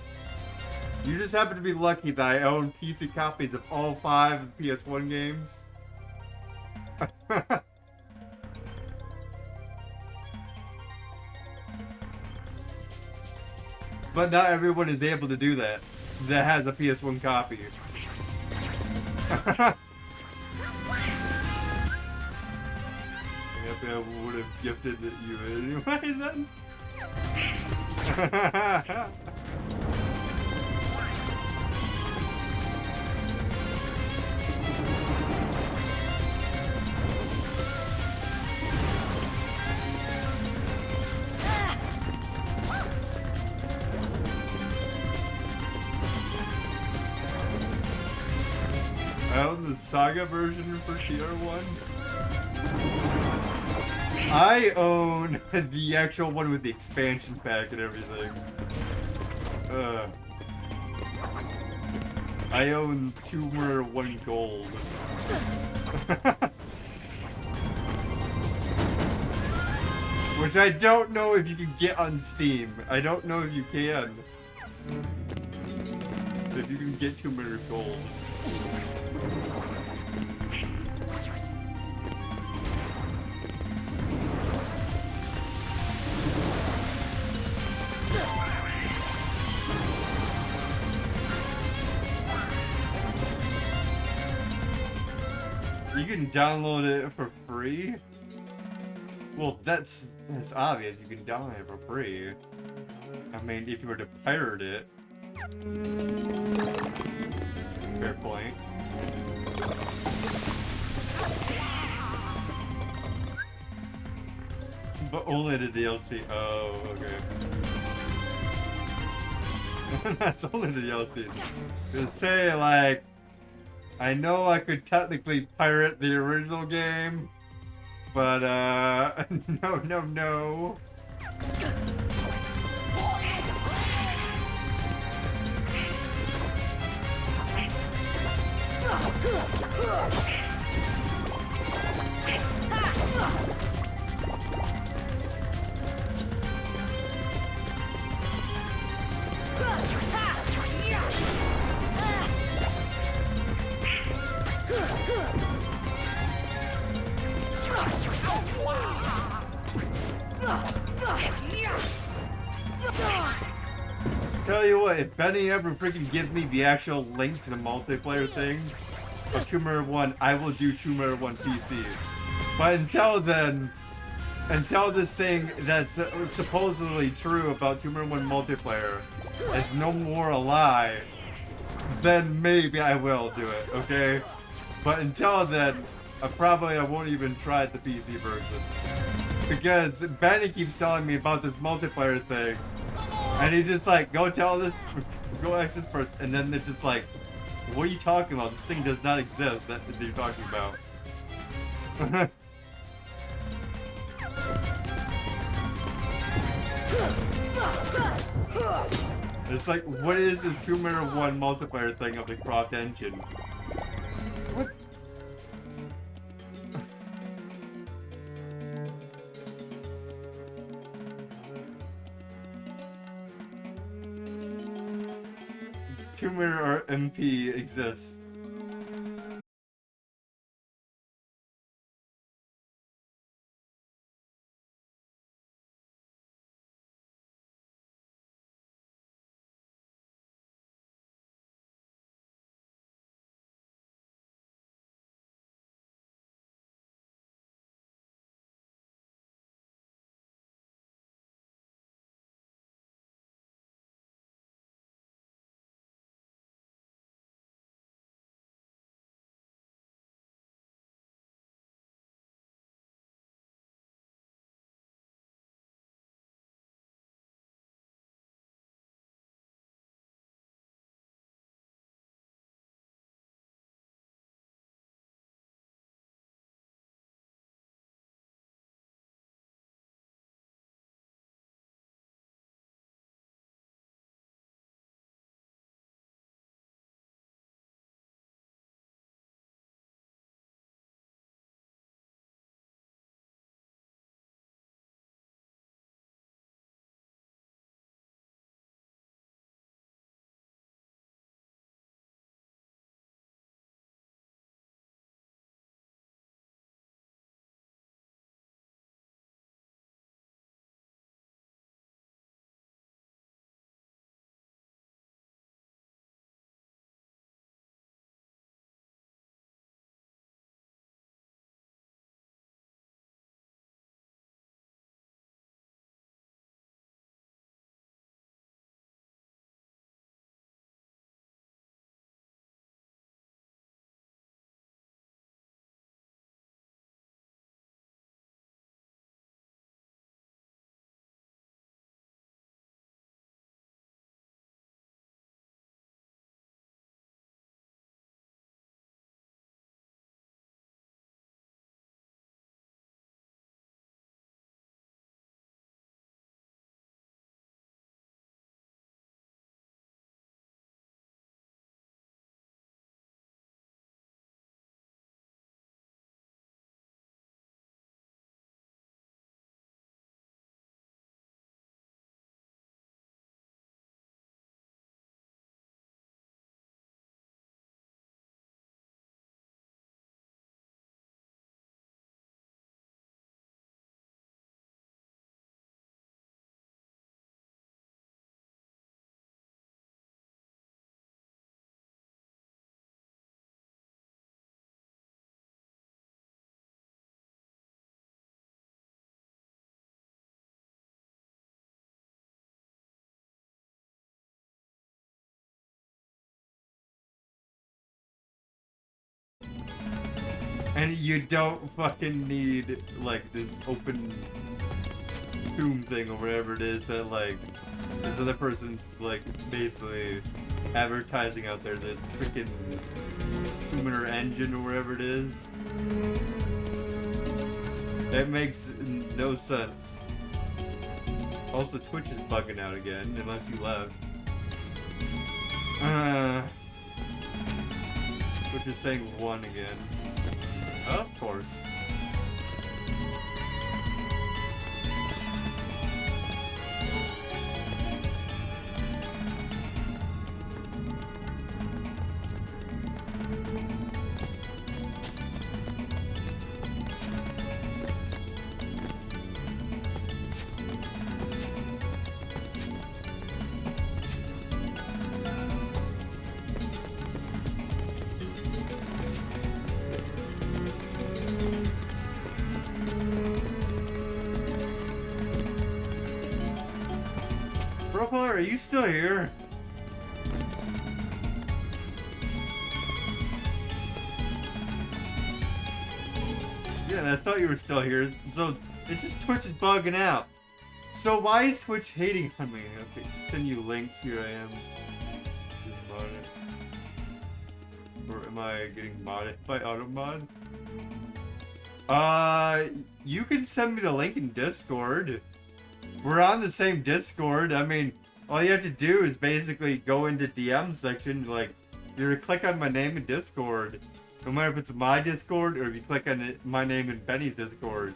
You just happen to be lucky that I own PC copies of all 5 of the PS1 games. But not everyone is able to do that. That has a PS1 copy. Maybe I would have gifted it you anyway then. I own the Saga version for kh1. I own the actual one with the expansion pack and everything. I own Tumor 1 Gold. Which I don't know if you can get on Steam. I don't know if you can. If you can get Tumor Gold. You can download it for free? Well, that's obvious. You can download it for free. I mean, if you were to pirate it. Fair point. But only the DLC. Oh, okay. That's only the DLC. Just say, like, I know I could technically pirate the original game, but, no. Tell you what, if Benny ever freaking gives me the actual link to the multiplayer thing of Tomb Raider 1, I will do Tomb Raider 1 PC. But until then, until this thing that's supposedly true about Tomb Raider 1 multiplayer is no more a lie, then maybe I will do it, okay? But until then, I won't even try the PC version. Because Benny keeps telling me about this multiplayer thing, and he just like, go ask this person, and then they're just like, what are you talking about? This thing does not exist that you're talking about. It's like, what is this Tomb Raider 1 multiplayer thing of the Croft engine? What? Tomb Raider MP exists. And you don't fucking need, like, this open tomb thing or whatever it is that, like, this other person's, like, basically advertising out there, the freaking Luminar engine or whatever it is. It makes no sense. Also, Twitch is bugging out again, unless you left. Twitch is saying 1 again. Of course. Profiler, are you still here? Yeah, I thought you were still here. So, it's just Twitch is bugging out. So why is Twitch hating on me? Okay, send you links. Here I am. Or am I getting modded by AutoMod? You can send me the link in Discord. We're on the same Discord. I mean, all you have to do is basically go into DM section, like, you click on my name in Discord. No matter if it's my Discord or if you click on it, my name in Benny's Discord.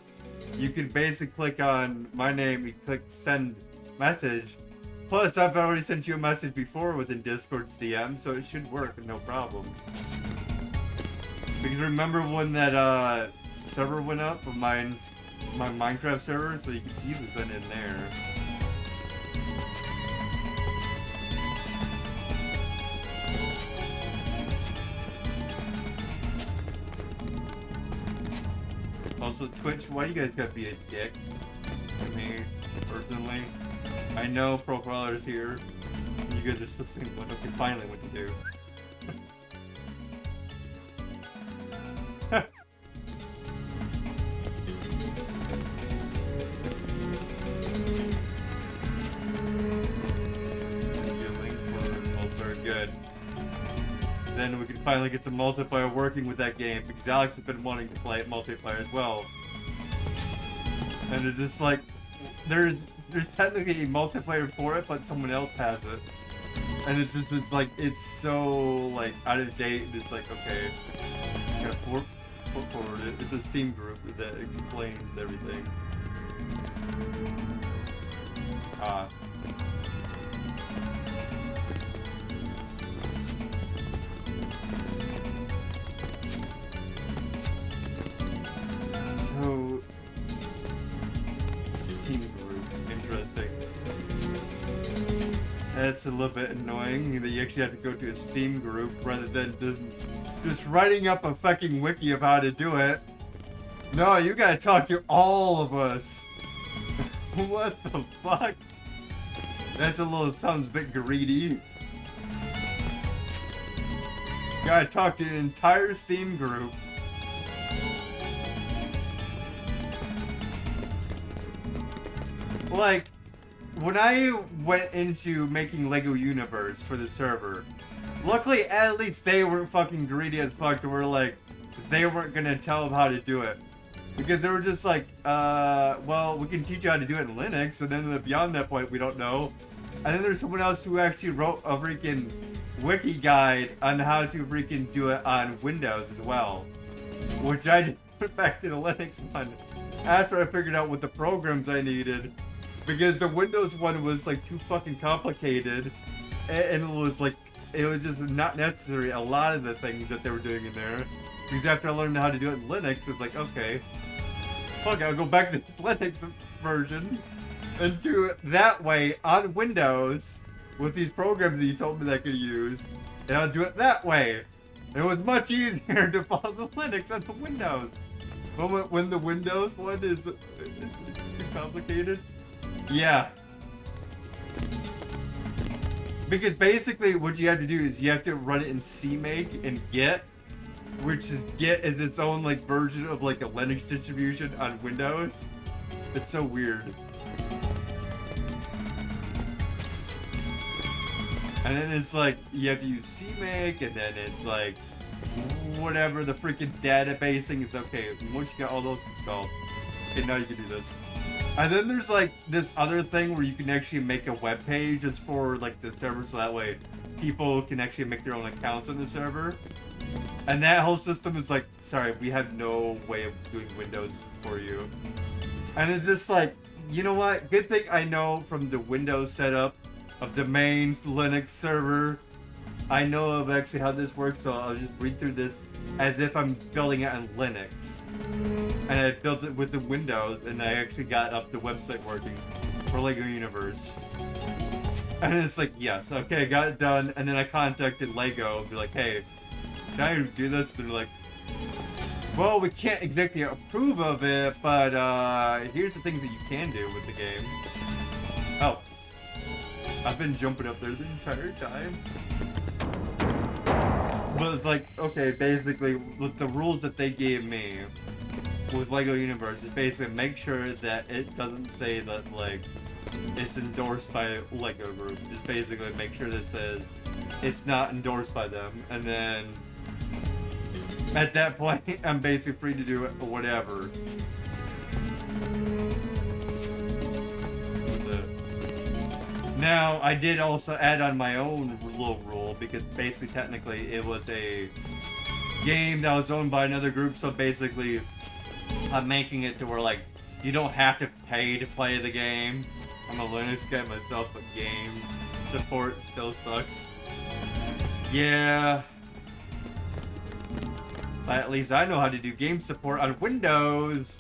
You can basically click on my name, you click send message. Plus, I've already sent you a message before within Discord's DM, so it should work, no problem. Because remember when that server went up of my Minecraft server, so you can easily send it in there. Also, Twitch, why do you guys gotta be a dick to me, personally? I know Profiler's here. You guys are still saying, well, okay, finally what to do. Good. Then we can finally get some multiplayer working with that game, because Alex has been wanting to play it multiplayer as well. And it's just like, there's technically a multiplayer for it, but someone else has it. And it's like, it's so like out of date, and it's like, okay, gotta put forward it. It's a Steam group that explains everything. So, Steam group, interesting. That's a little bit annoying that you actually have to go to a Steam group rather than just writing up a fucking wiki of how to do it. No, you gotta talk to all of us. What the fuck? That's sounds a bit greedy. Gotta talk to an entire Steam group. Like, when I went into making Lego Universe for the server, luckily at least they weren't fucking greedy as fuck to where like, they weren't gonna tell them how to do it. Because they were just like, well, we can teach you how to do it in Linux, and then beyond that point, we don't know. And then there's someone else who actually wrote a freaking wiki guide on how to freaking do it on Windows as well. Which I put back to the Linux one after I figured out what the programs I needed. Because the Windows one was like too fucking complicated, and it was just not necessary, a lot of the things that they were doing in there. Because after I learned how to do it in Linux, it's like, okay, fuck, I'll go back to the Linux version and do it that way on Windows with these programs that you told me that I could use, and I'll do it that way. It was much easier to follow the Linux on the Windows. But when the Windows one is it's too complicated, yeah. Because basically what you have to do is you have to run it in CMake and Git, which is Git is its own like version of like a Linux distribution on Windows. It's so weird. And then it's like you have to use CMake, and then it's like whatever the freaking database thing is. Okay, once you got all those installed, okay, now you can do this. And then there's like this other thing where you can actually make a web page. It's for like the server, so that way people can actually make their own accounts on the server. And that whole system is like, sorry, we have no way of doing Windows for you. And it's just like, you know what? Good thing I know from the Windows setup of the main Linux server. I know of actually how this works, so I'll just read through this as if I'm building it on Linux. And I built it with the Windows, and I actually got up the website working for LEGO Universe. And it's like, yes, okay, got it done. And then I contacted LEGO, be like, hey, can I do this? They're like, well, we can't exactly approve of it, but here's the things that you can do with the game. Oh, I've been jumping up there the entire time. But it's like, okay, basically, with the rules that they gave me with LEGO Universe, is basically make sure that it doesn't say that, like, it's endorsed by LEGO Group. Just basically make sure that it says it's not endorsed by them. And then, at that point, I'm basically free to do whatever. Now, I did also add on my own little rule, because basically, technically, it was a game that was owned by another group, so basically, I'm making it to where, like, you don't have to pay to play the game. I'm a Linux guy myself, but game support still sucks. Yeah. But at least I know how to do game support on Windows.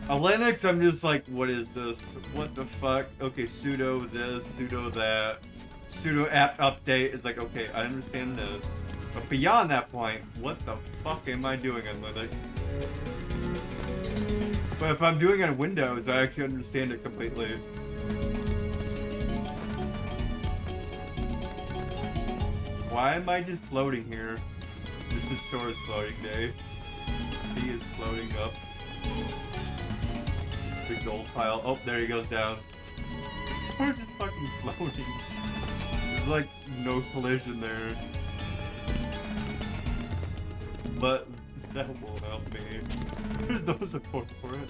On Linux, I'm just like, what is this? What the fuck? Okay, sudo this, sudo that, sudo app update. It's like, okay, I understand this. But beyond that point, what the fuck am I doing on Linux? But if I'm doing it on Windows, I actually understand it completely. Why am I just floating here? This is Sora's floating day. He is floating up. Big gold pile. Oh, there he goes down. Sora's just fucking floating. There's like no collision there. But that won't help me. There's no support for it.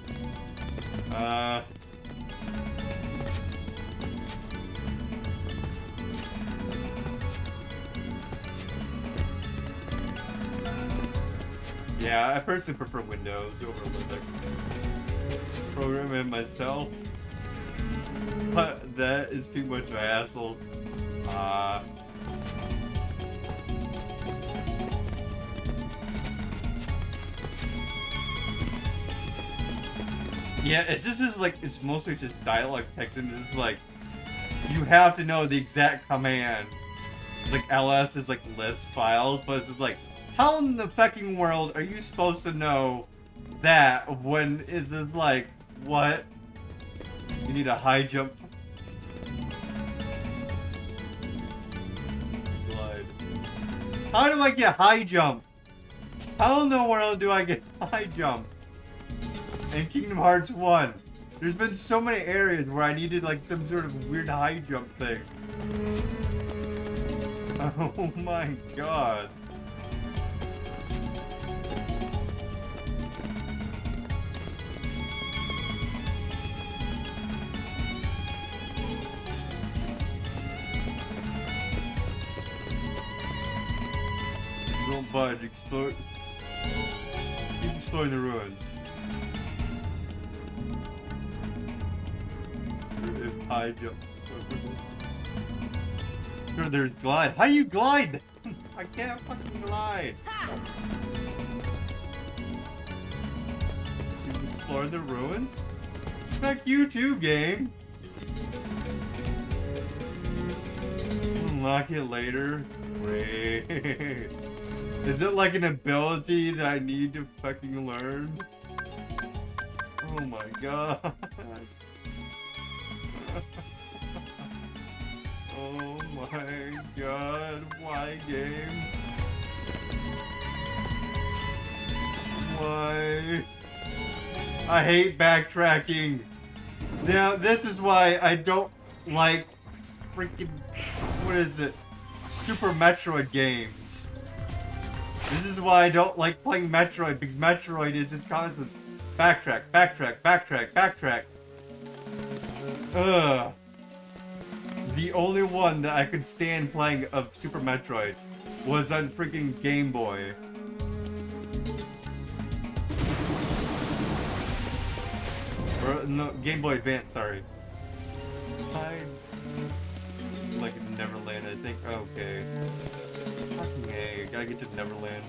Yeah, I personally prefer Windows over Linux. Program it myself. But that is too much of a hassle. Yeah, it just is like, it's mostly just dialogue text, and it's like, you have to know the exact command. It's like ls is like list files, but it's just like, how in the fucking world are you supposed to know that when it's just like, what? You need a high jump. Glide. How do I get high jump? How in the world do I get high jump? In Kingdom Hearts 1, there's been so many areas where I needed like some sort of weird high jump thing. Oh my god. Don't budge, explore. Keep exploring the ruins. High jump. Sure, there's glide. How do you glide? I can't fucking glide. You explore the ruins? Fuck you too, game. Unlock it later. Great. Is it like an ability that I need to fucking learn? Oh my god. Oh my god, why game? I hate backtracking. Now, this is why I don't like freaking, what is it? Super Metroid games. This is why I don't like playing Metroid, because Metroid is just constant backtrack, backtrack, backtrack, backtrack. Ugh. The only one that I could stand playing of Super Metroid was on freaking Game Boy. Or, no, Game Boy Advance, sorry. Like Neverland, I think. Okay. Fucking A, gotta get to Neverland.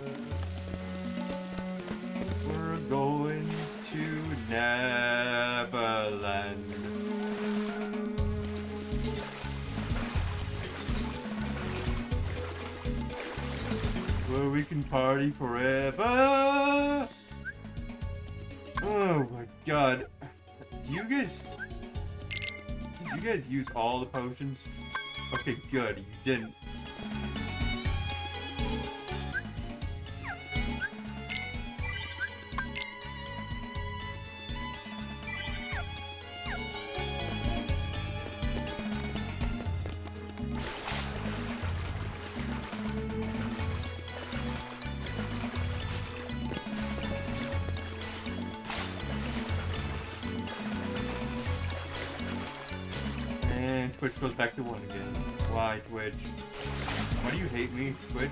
We're going to Neverland. Where we can party forever. Oh my god. Do you guys use all the potions? Okay, good. You didn't. Twitch goes back to 1 again. Why, Twitch? Why do you hate me, Twitch?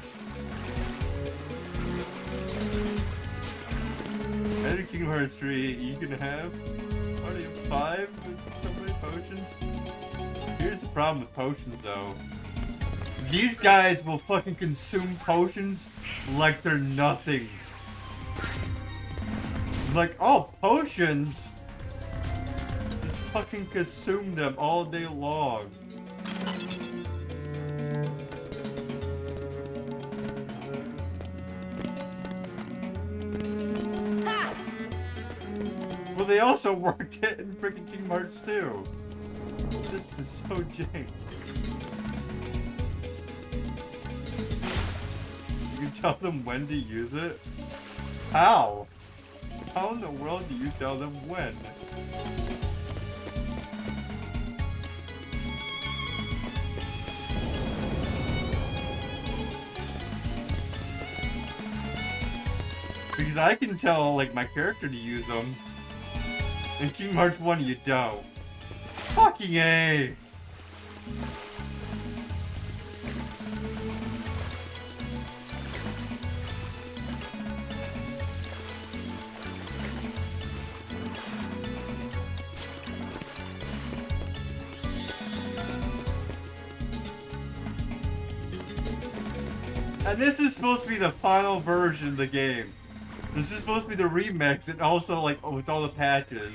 Out of Kingdom Hearts 3, you can have 5 with so many potions? Here's the problem with potions, though. These guys will fucking consume potions like they're nothing. Like, oh, potions? Fucking consume them all day long. Ha! Well, they also worked it in freaking Kingdom Hearts 2. This is so jank. You can tell them when to use it? How? How in the world do you tell them when? Because I can tell, like, my character to use them. In Kingdom Hearts 1, you don't. Fucking A! And this is supposed to be the final version of the game. This is supposed to be the remix, and also like with all the patches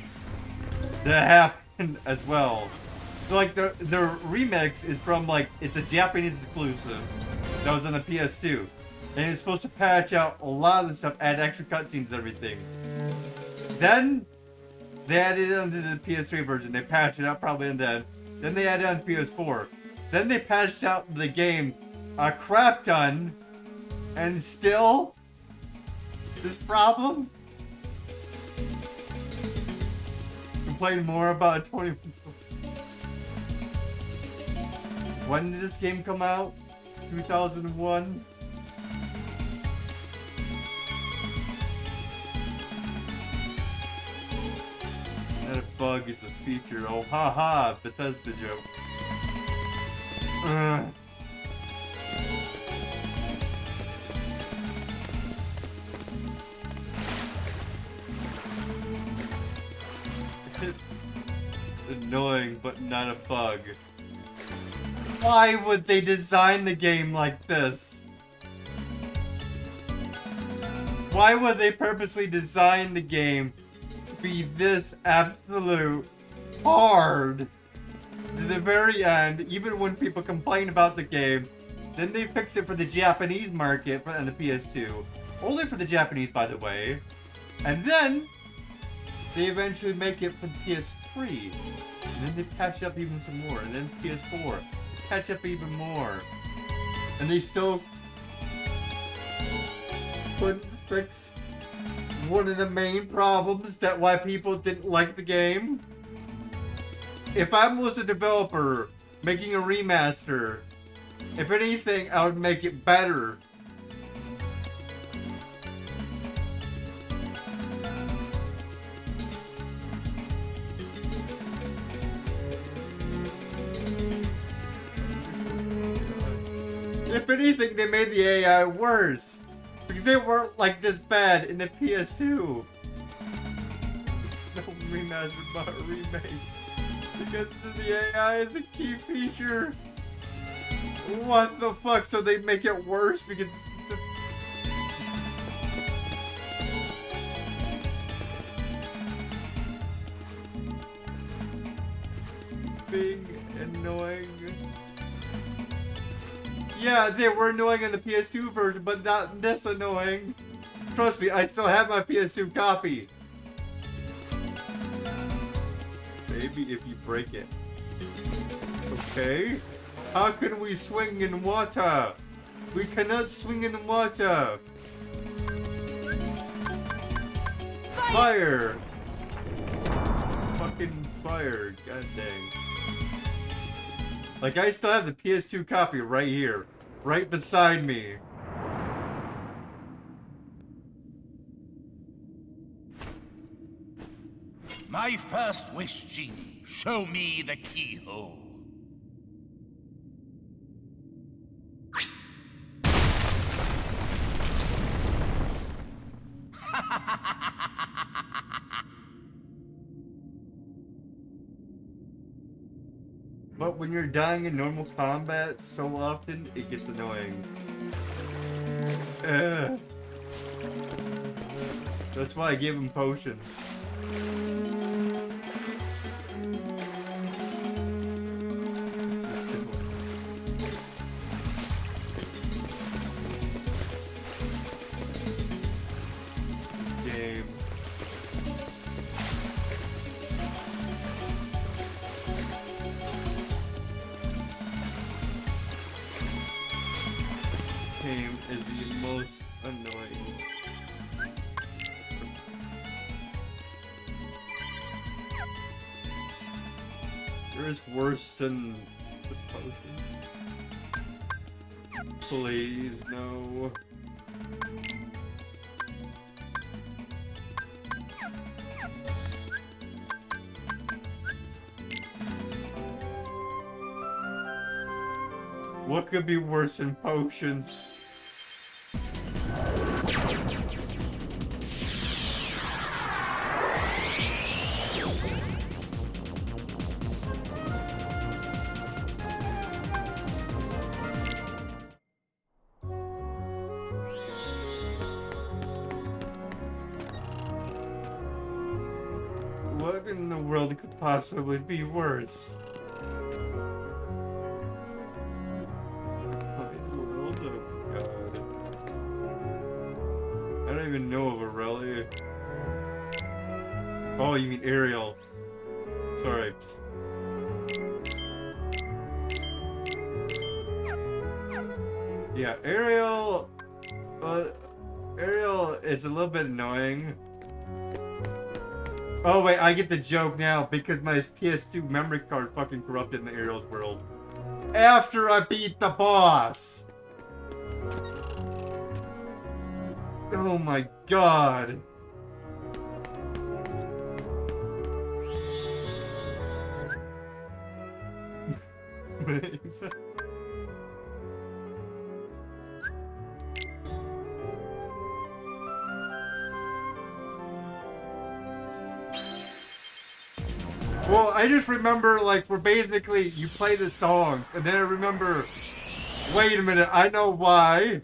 that happened as well. So like the remix is from like, it's a Japanese exclusive that was on the PS2, and it's supposed to patch out a lot of the stuff, add extra cutscenes and everything. Then they added it onto the PS3 version. They patched it out probably, and then they added it on PS4. Then they patched out the game a crap ton, and still. This problem? Complain more about 20. When did this game come out? 2001? Not a bug, it's a feature. Oh, haha, Bethesda joke. It's annoying, but not a bug. Why would they design the game like this? Why would they purposely design the game to be this absolute hard to the very end, even when people complain about the game? Then they fix it for the Japanese market and the PS2. Only for the Japanese, by the way. And then they eventually make it for the PS3. And then they patch up even some more. And then PS4. Patch up even more. And they still couldn't fix one of the main problems that why people didn't like the game. If I was a developer making a remaster, if anything, I would make it better. If anything, they made the AI worse. Because they weren't like this bad in the PS2. It's no remaster but a remake. Because the AI is a key feature. What the fuck? So they make it worse because it's a... being annoying. Yeah, they were annoying in the PS2 version, but not this annoying. Trust me, I still have my PS2 copy. Maybe if you break it. Okay. How can we swing in water? We cannot swing in water. Fire! Fucking fire. God dang. Like, I still have the PS2 copy right here. Right beside me. My first wish, Genie. Show me the keyhole. But when you're dying in normal combat so often, it gets annoying. That's why I give him potions. This game. Game is the most annoying. There is worse than the potion. Please, no. What could be worse than potions? What in the world could possibly be worse? I don't even know of a relic. Oh, you mean Ariel. Sorry. Yeah, Ariel... Ariel, it's a little bit annoying. Oh wait, I get the joke now because my PS2 memory card fucking corrupted in the Ariel's world. After I beat the boss! Oh my god. Well, I just remember, like, we're basically, you play the songs, and then I remember, wait a minute, I know why.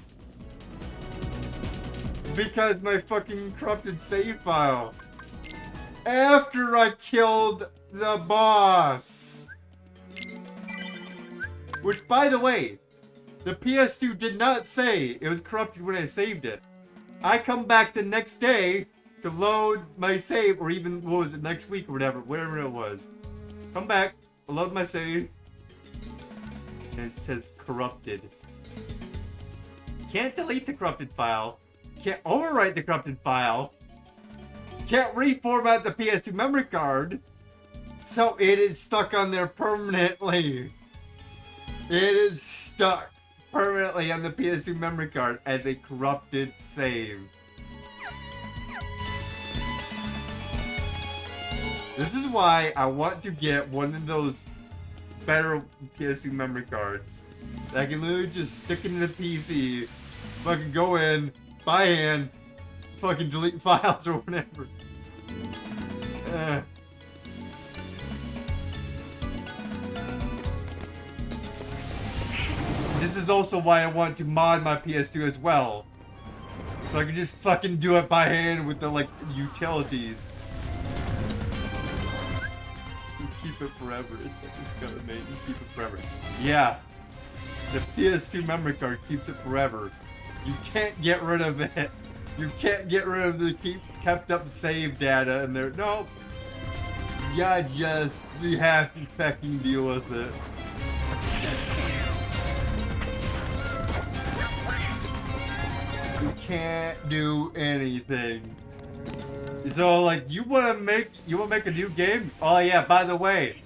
Because my fucking corrupted save file. After I killed the boss. Which, by the way, the PS2 did not say it was corrupted when I saved it. I come back the next day to load my save, or even, what was it, next week or whatever it was. Come back, load my save, and it says corrupted. Can't delete the corrupted file. Can't overwrite the corrupted file. can't reformat the PS2 memory card, so it is stuck on there permanently. It is stuck permanently on the PS2 memory card as a corrupted save. This is why I want to get one of those better PS2 memory cards that I can literally just stick into the PC, fucking go in, by hand, fucking delete files or whatever. This is also why I want to mod my PS2 as well. So I can just fucking do it by hand with the, like, utilities. You keep it forever. It's like this kind of mate. You keep it forever. Yeah. The PS2 memory card keeps it forever. You can't get rid of it. You can't get rid of the kept up save data in there. Nope. Yeah, you have to fucking deal with it. You can't do anything. So, like, you wanna make a new game? Oh yeah, by the way,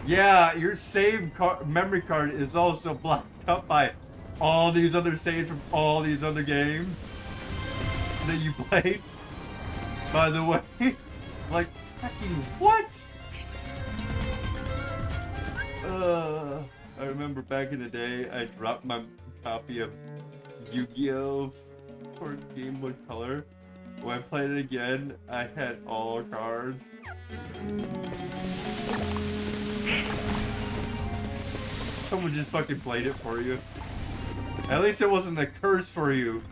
yeah, your save memory card is also blocked up by all these other saves from all these other games that you played. By the way, like, fucking what? I remember back in the day, I dropped my copy of Yu-Gi-Oh! For Game Boy Color. When I played it again, I had all cards. Someone just fucking played it for you. At least it wasn't a curse for you.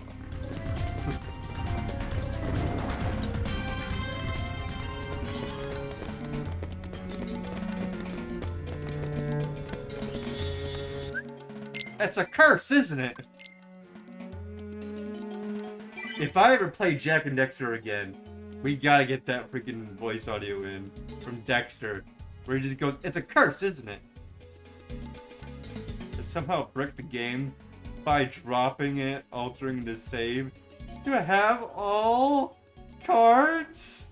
That's a curse, isn't it? If I ever play Jack and Dexter again, we gotta get that freaking voice audio in from Dexter. Where he just goes, it's a curse, isn't it? To somehow brick the game by dropping it, altering the save. Do I have all cards?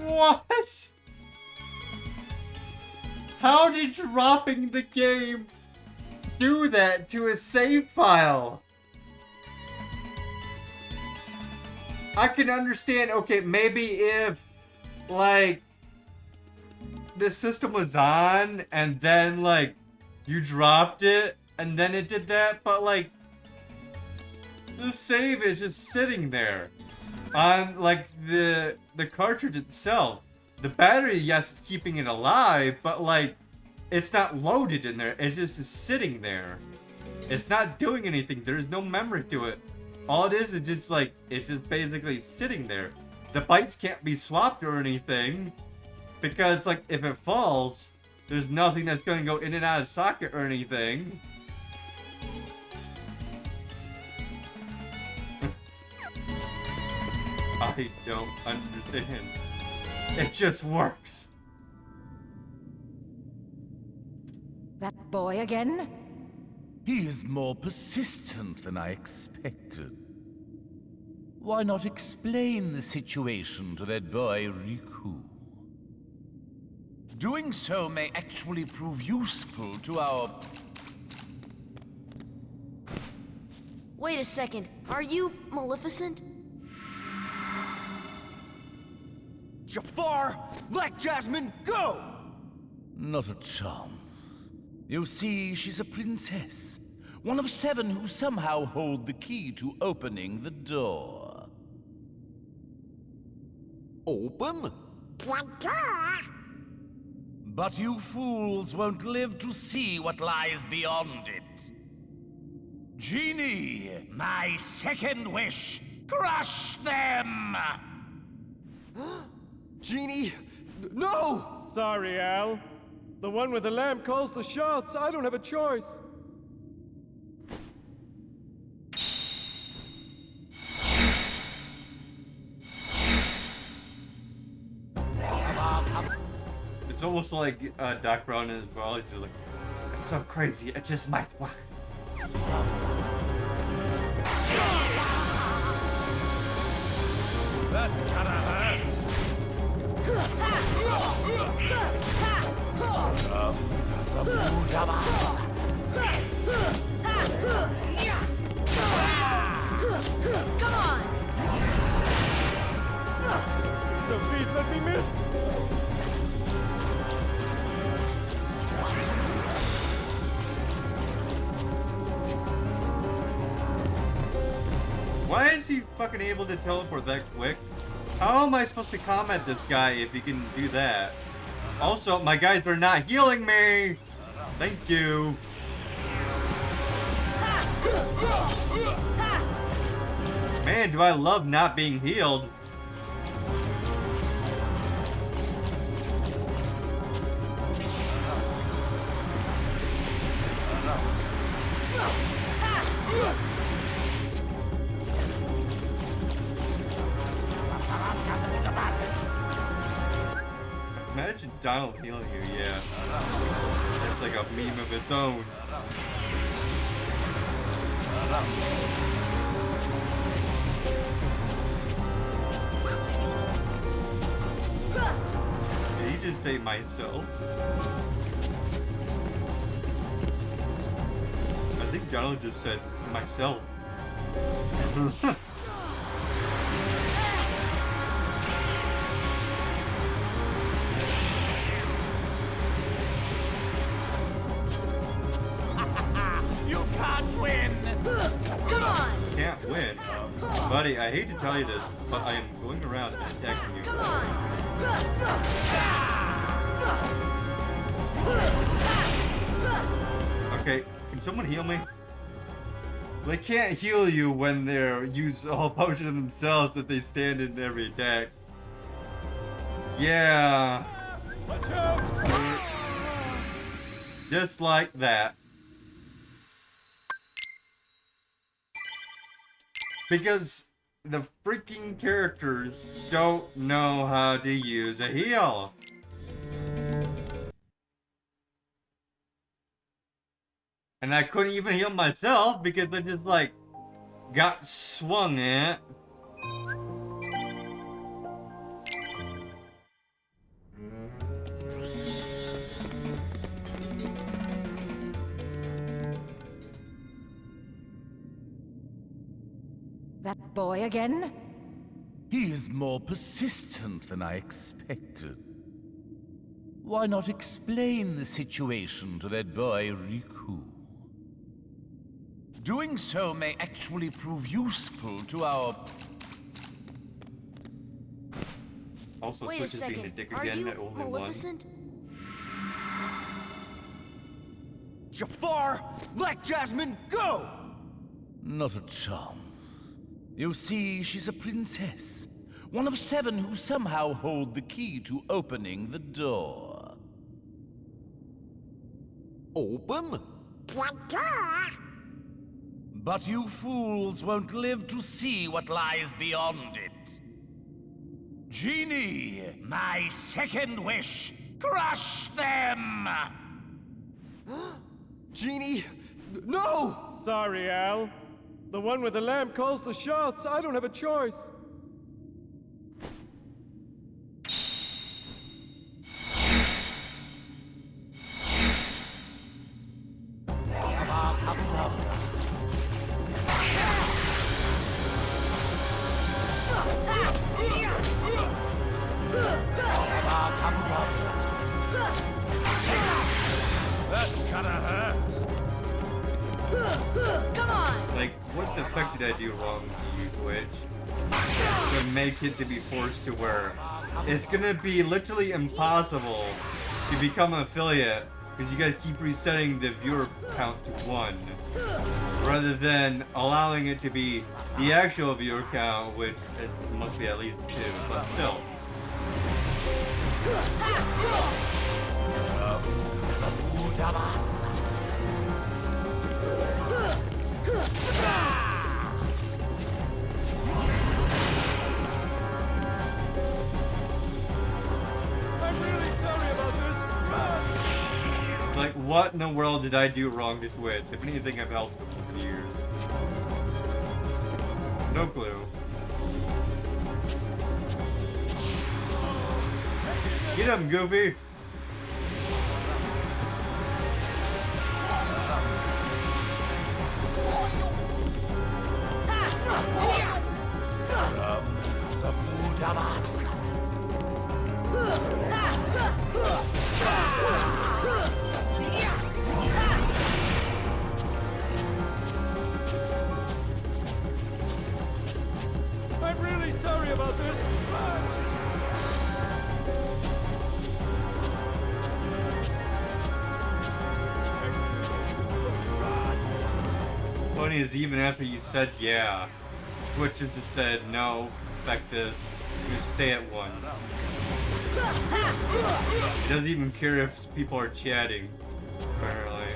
What? How did dropping the game do that to a save file? I can understand, okay, maybe if, like, the system was on, and then, like, you dropped it, and then it did that, but, like, the save is just sitting there on, like, the cartridge itself. The battery, yes, is keeping it alive, but, like, it's not loaded in there. It's just sitting there. It's not doing anything. There's no memory to it. All it is just like, it's just basically sitting there. The bytes can't be swapped or anything, because like, if it falls, there's nothing that's going to go in and out of socket or anything. I don't understand. It just works. That boy again? He is more persistent than I expected. Why not explain the situation to that boy, Riku? Doing so may actually prove useful to our... Wait a second. Are you Maleficent? Jafar, let Jasmine go! Not a chance. You see, she's a princess. One of 7 who somehow hold the key to opening the door. Open? But you fools won't live to see what lies beyond it. Genie, my second wish, crush them! Genie, no! Sorry, Al. The one with the lamp calls the shots. I don't have a choice. It's almost like Doc Brown as well. He's just like, it's so crazy. It just might work. That's gotta hurt. Come on! So please let me miss. Why is he fucking able to teleport that quick? How am I supposed to combat this guy if he can do that? Also, my guys are not healing me! Thank you. Man, do I love not being healed. Imagine Donald healing you, yeah. That's like a meme of its own. Did he just say myself? I think Donald just said myself. You can't win! Come on! Can't win. Buddy, I hate to tell you this, but I am going around and attacking you. Come on! Okay, can someone heal me? They can't heal you when they're use a whole potion of themselves if they stand in every attack. Yeah. Watch out! Just like that. Because the freaking characters don't know how to use a heal. And I couldn't even heal myself because I just like got swung at. That boy again? He is more persistent than I expected. Why not explain the situation to that boy, Riku? Doing so may actually prove useful to our... Also, Wait a Twitch is being a second. dick Are again you at only one. Maleficent? Jafar, let Jasmine go! Not a chance. You see, she's a princess. One of 7 who somehow hold the key to opening the door. Open? But you fools won't live to see what lies beyond it. Genie, my second wish, crush them! Genie, no! Sorry, Al. The one with the lamp calls the shots. I don't have a choice. That's gotta hurt. Come on! Like, what the fuck did I do wrong to you, Twitch? To make it to be forced to wear. It's gonna be literally impossible to become an affiliate because you gotta keep resetting the viewer count to 1. Rather than allowing it to be the actual viewer count, which it must be at least 2, but still. I'm really sorry about this. It's like, what in the world did I do wrong to Twitch? If anything, I've helped them for years. No clue. Get him, Goofy. I'm really sorry about this. Funny is even after you said yeah, Twitch just said no, fuck this, you stay at 1. He doesn't even care if people are chatting, apparently.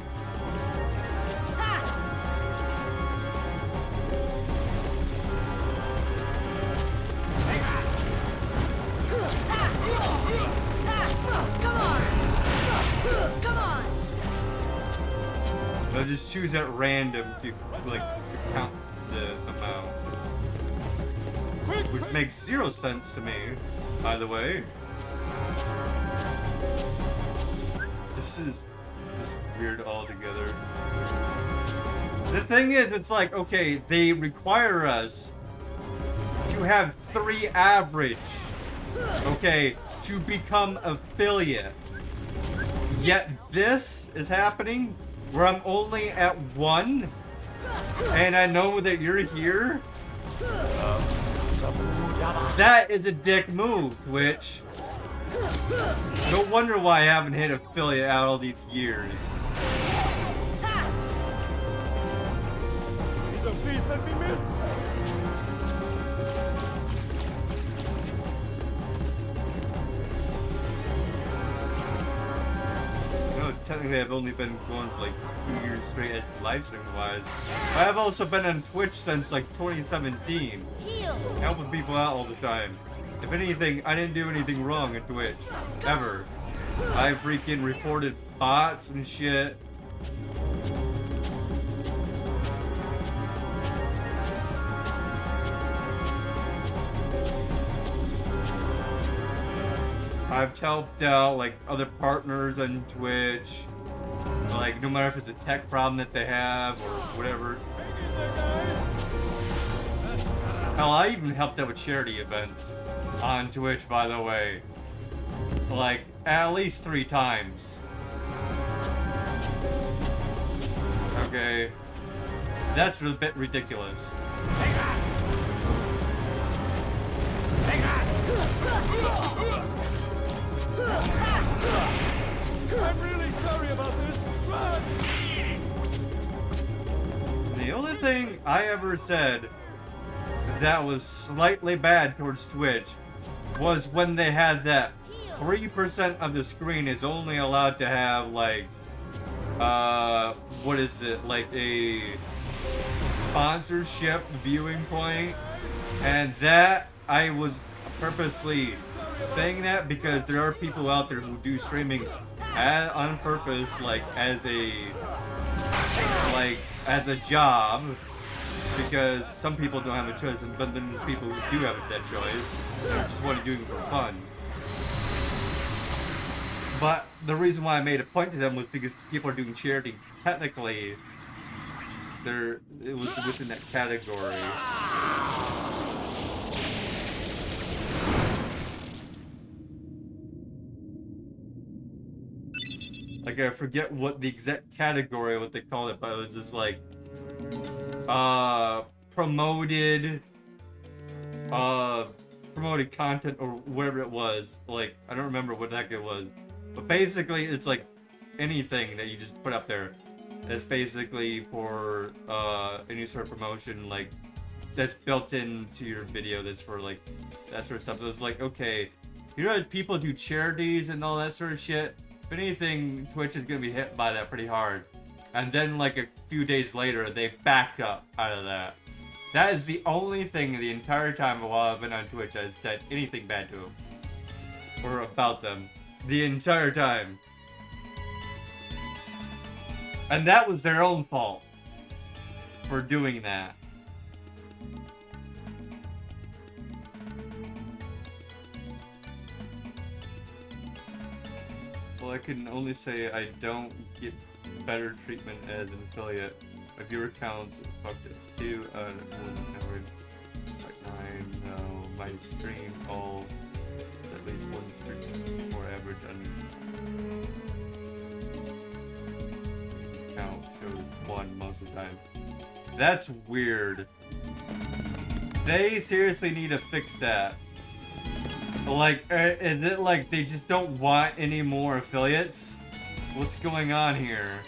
Come on! They'll just choose at random to count the amount. Which makes 0 sense to me, by the way. This is just weird altogether. The thing is, it's like, okay, they require us to have 3 average, okay, to become affiliate. Yet this is happening where I'm only at 1, and I know that you're here. That is a dick move, Twitch. No wonder why I haven't hit affiliate out all these years. So please let me miss. No, technically I've only been going for like 2 years straight as live stream wise. But I've also been on Twitch since like 2017. Helping people out all the time. If anything, I didn't do anything wrong at Twitch. Ever. I freaking reported bots and shit. I've helped out like other partners on Twitch. Like no matter if it's a tech problem that they have or whatever. Hell, I even helped out with charity events on Twitch, by the way. Like, at least 3 times. Okay. That's a bit ridiculous. I'm really sorry about this. Run! The only thing I ever said that was slightly bad towards Twitch was when they had that 3% of the screen is only allowed to have like what is it, like a sponsorship viewing point, and that I was purposely saying that because there are people out there who do streaming on purpose, like as a job, because some people don't have a choice, but then there's people who do have that choice and just want to do it for fun. But the reason why I made a point to them was because people are doing charity. Technically, it was within that category. Like, I forget what the exact category, what they call it, but it was just like, promoted content or whatever it was. Like, I don't remember what the heck it was. But basically, it's like anything that you just put up there. That's basically for any sort of promotion, like, that's built into your video, that's for, like, that sort of stuff. So it's like, okay, you know, people do charities and all that sort of shit. If anything, Twitch is gonna be hit by that pretty hard. And then, like, a few days later, they backed up out of that. That is the only thing the entire time while I've been on Twitch I've said anything bad to them. Or about them. The entire time. And that was their own fault for doing that. Well, I can only say I don't get better treatment as an affiliate. My viewer counts fucked it 2 out of 1 average. Like 9, no. My stream all at least 1 more average on count shows 1 most of the time. That's weird. They seriously need to fix that. Like, is it like they just don't want any more affiliates? What's going on here?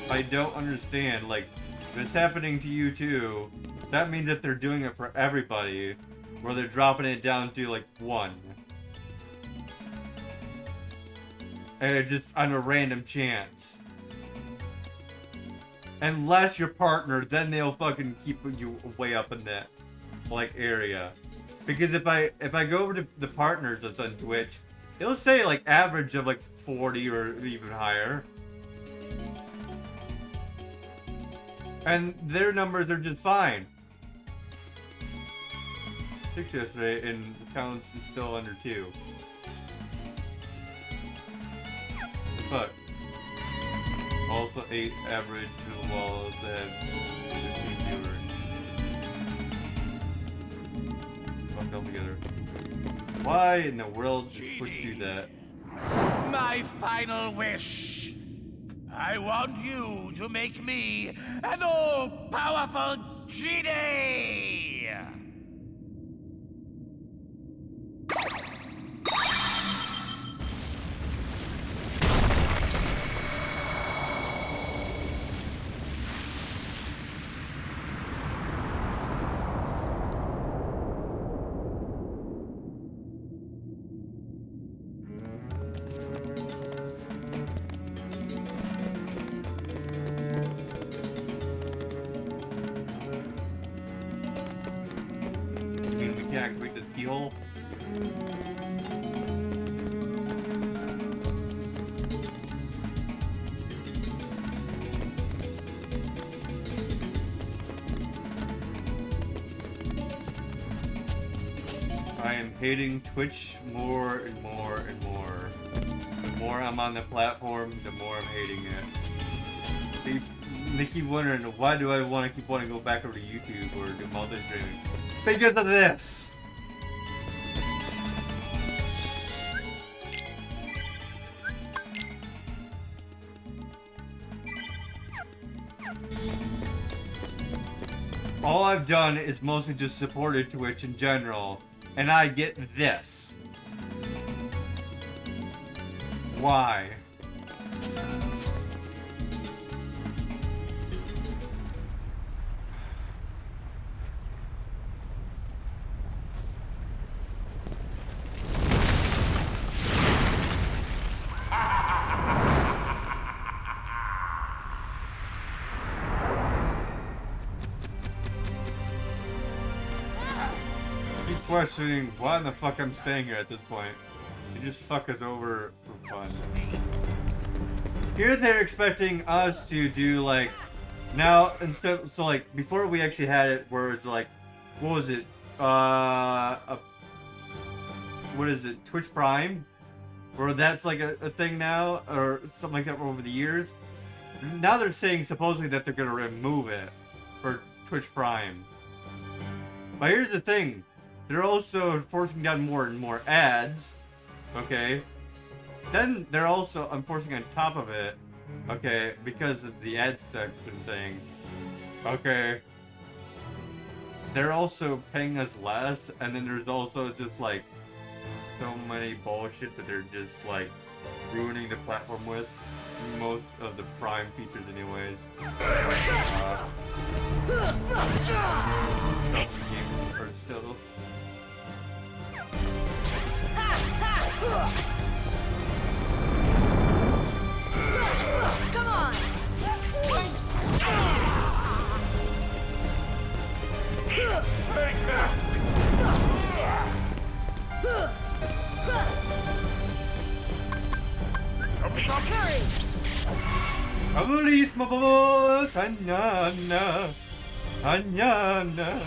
I don't understand. Like, if it's happening to you too, that means that they're doing it for everybody, where they're dropping it down to like 1. And just on a random chance. Unless you're partnered, then they'll fucking keep you way up in that like area. Because if I go over to the partners that's on Twitch, it'll say like average of like 40 or even higher. And their numbers are just fine. 6 yesterday and the counts is still under 2. Fuck. Also 8 average walls that have 15 viewers. Fucked all together. Why in the world does Twitch do that? My final wish. I want you to make me an all-powerful genie! Activate this keyhole. I am hating Twitch more and more and more. The more I'm on the platform, the more I'm hating it. They keep wondering, why do I want to keep wanting to go back over to YouTube or do multi-streaming? Because of this! All I've done is mostly just supported Twitch in general, and I get this. Why? Questioning why the fuck I'm staying here at this point. You just fuck us over for fun. Here they're expecting us to do like now instead, so like before we actually had it where it's like, what was it? What is it? Twitch Prime? Where that's like a thing now or something like that over the years. Now they're saying supposedly that they're gonna remove it for Twitch Prime. But here's the thing. They're also forcing down more and more ads, okay? Then they're also enforcing on top of it, okay, because of the ad section thing, okay? They're also paying us less, and then there's also just like so many bullshit that they're just like ruining the platform with. Most of the Prime features anyways. Some games are still... Come on! Amulis mababos, anyana, anyana.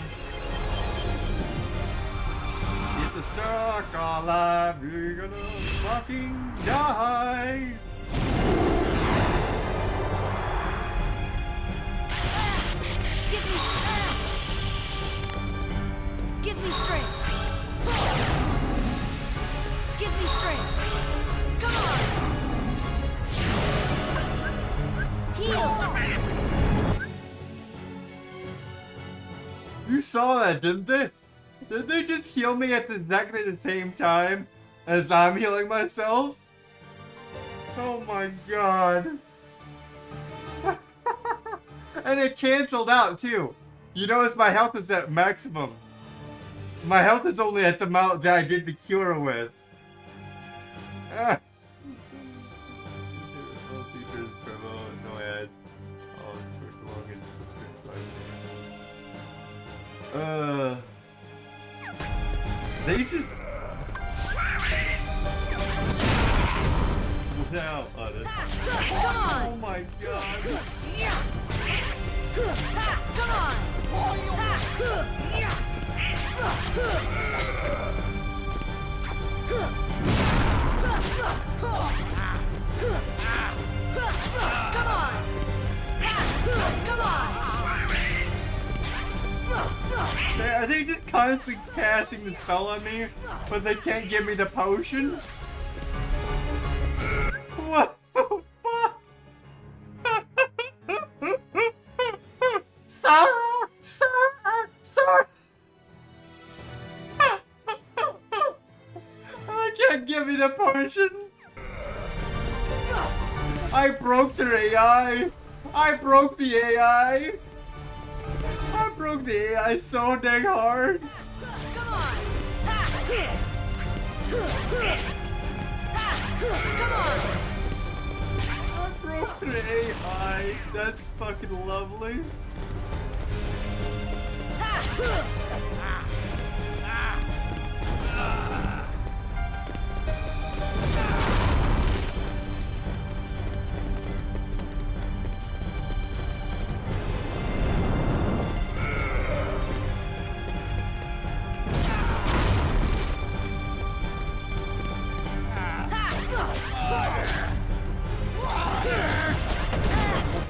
It's a suck alive, you're gonna fucking die. Give me strength. Give me strength. Come on. Heal. You saw that, didn't they? Did they just heal me at exactly the same time as I'm healing myself? Oh my god. And it canceled out too. You notice my health is at maximum. My health is only at the amount that I did the cure with. Ah. No ads. They just. No, oh, Come on. oh my god. Come on. Come on. Come on. Are they just constantly casting the spell on me, but they can't give me the potion? What? Sir! I can't give me the potion! I broke their AI! I broke the AI! I broke the AI so dang hard! Come on. Come on. I broke their AI! That's fucking lovely!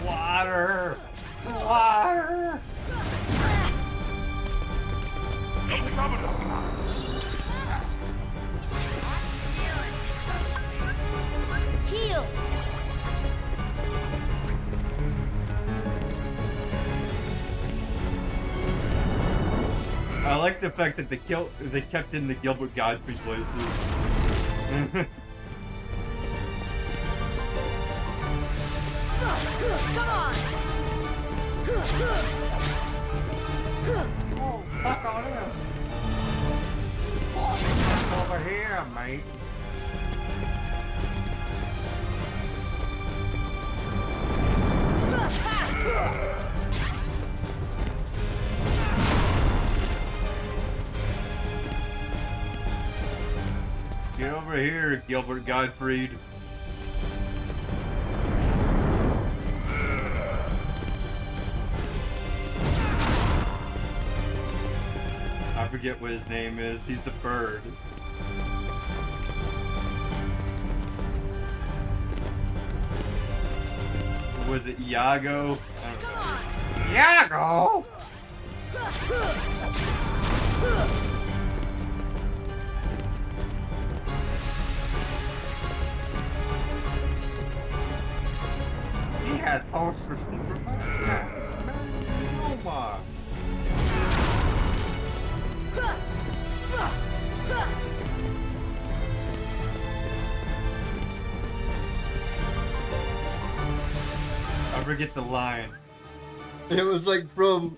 Water! Water! Heal. I like the fact that they kept in the Gilbert Godfrey voices. Come on. Oh, fuck all this. Over here, mate. Get over here, Gilbert Gottfried. I forget what his name is. He's the bird. Was it Iago? I don't know. Iago! He has posters from Roma. I forget the line. It was like from,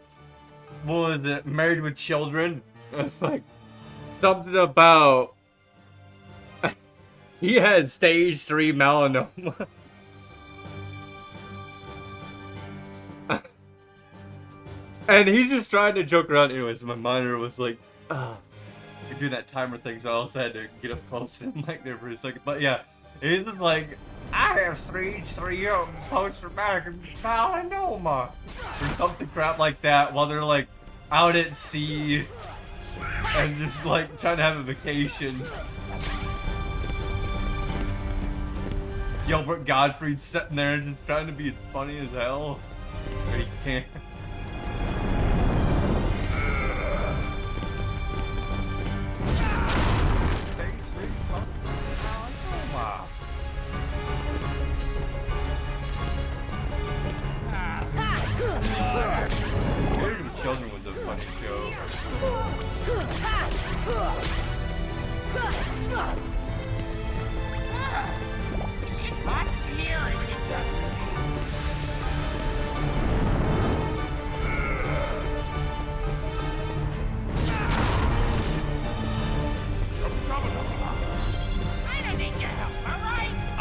what was it, Married with Children? It's like something about he had stage 3 melanoma. And he's just trying to joke around. Anyways, my monitor was like, we do that timer thing, so I also had to get up close to the mic there for a second. But yeah, he's just like, I have stage 3 post-traumatic melanoma. Or something crap like that while they're like out at sea. and just like trying to have a vacation. Gilbert Gottfried's sitting there and just trying to be as funny as hell, but he can't. Married with Children was a funny show.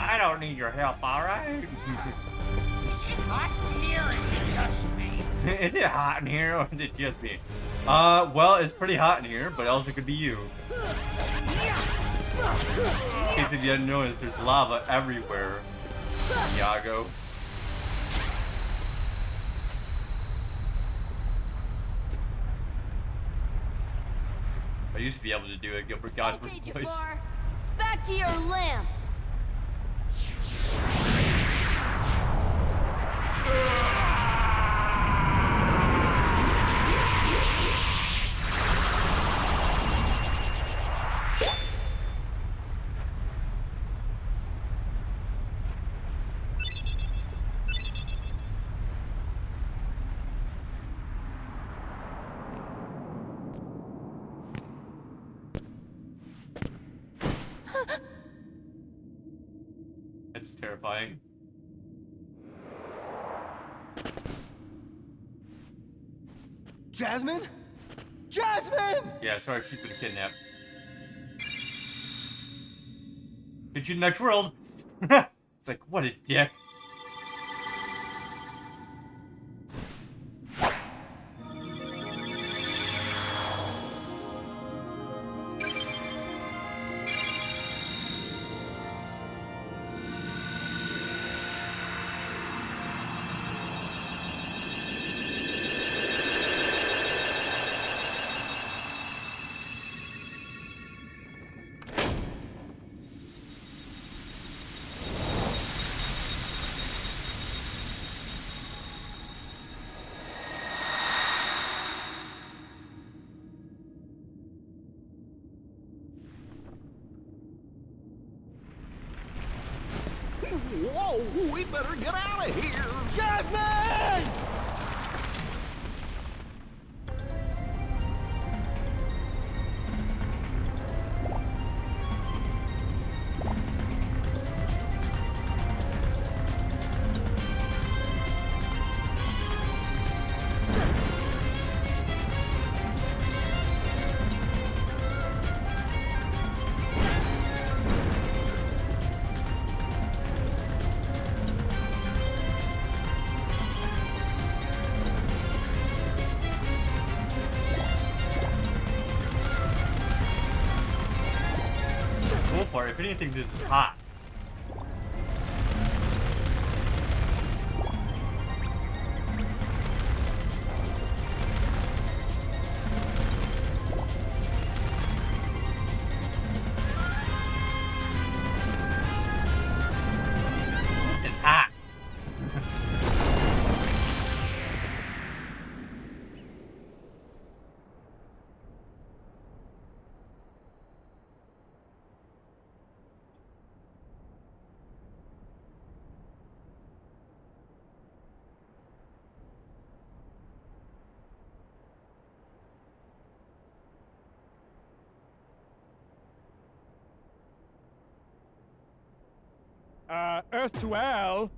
I don't need your help, alright? Is it hot in here, or is it just me? Well, it's pretty hot in here, but also could be you. In case if you hadn't noticed, there's lava everywhere, Iago. I used to be able to do it, Gilbert Gottfried's Okay, voice. Jafar, back to your lamp. It's terrifying. Jasmine? Jasmine! Yeah, sorry, she's been kidnapped. Get you the next world. It's like, what a dick. Whoa, we better get out of here! Jasmine! Cool part, if anything, this is hot. This is hot. Earth to Al?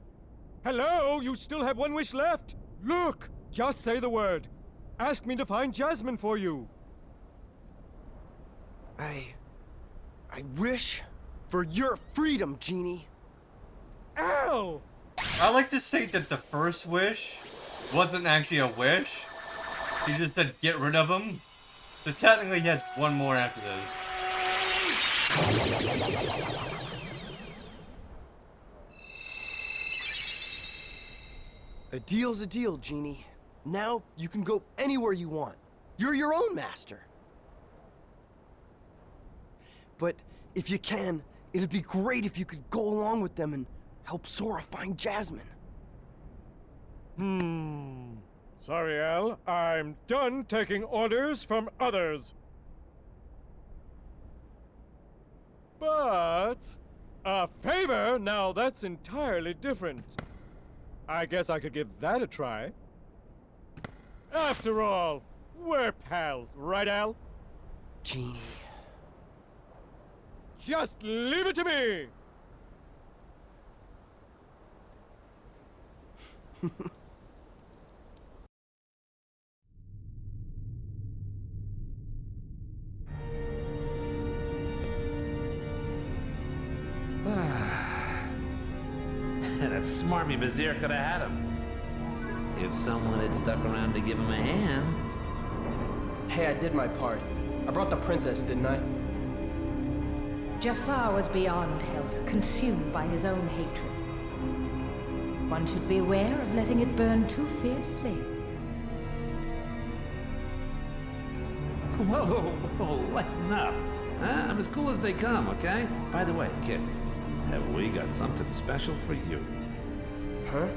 Hello, you still have one wish left? Look, just say the word. Ask me to find Jasmine for you. I wish for your freedom, Genie. Al! I like to say that the first wish wasn't actually a wish. He just said get rid of him. So technically he has one more after this. A deal's a deal, Genie. Now you can go anywhere you want. You're your own master. but if you can, it'd be great if you could go along with them and help Sora find Jasmine. Sorry, Al. I'm done taking orders from others. But a favor? Now that's entirely different. I guess I could give that a try. After all, we're pals, right, Al? Genie. Just leave it to me! That smarmy vizier could have had him. If someone had stuck around to give him a hand. Hey, I did my part. I brought the princess, didn't I? Jafar was beyond help, consumed by his own hatred. One should beware of letting it burn too fiercely. Whoa, whoa, lighten up. Huh? I'm as cool as they come, okay? By the way, kid, have we got something special for you? Huh?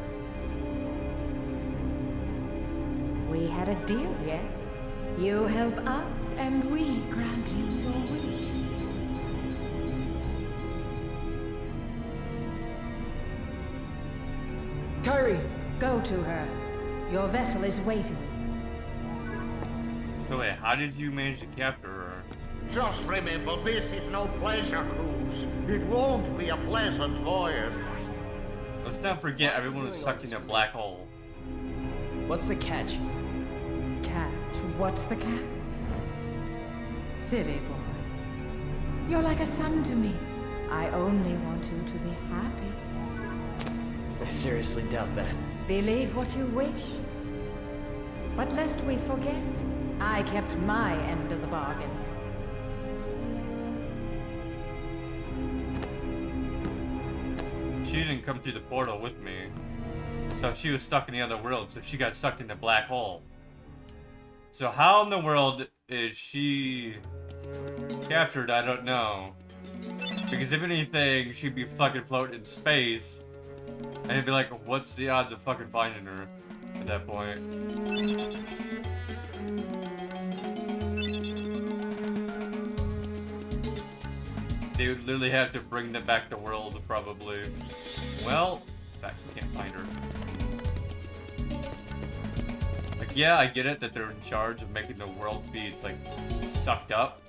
We had a deal, yes? You help us, and we grant you your wish. Kyrie! Go to her. Your vessel is waiting. So wait, how did you manage to capture her? Just remember, this is no pleasure cruise. It won't be a pleasant voyage. Let's not forget everyone was sucked in a black hole. What's the catch? Catch? What's the catch? Silly boy. You're like a son to me. I only want you to be happy. I seriously doubt that. Believe what you wish. But lest we forget, I kept my end of the bargain. She didn't come through the portal with me. So she was stuck in the other world, so she got sucked in the black hole. So how in the world is she captured? I don't know. Because if anything, she'd be fucking floating in space. And it'd be like, what's the odds of fucking finding her at that point? They would literally have to bring them back to world, probably. Well, in fact, we can't find her. Like, yeah, I get it that they're in charge of making the world be, it's like, sucked up.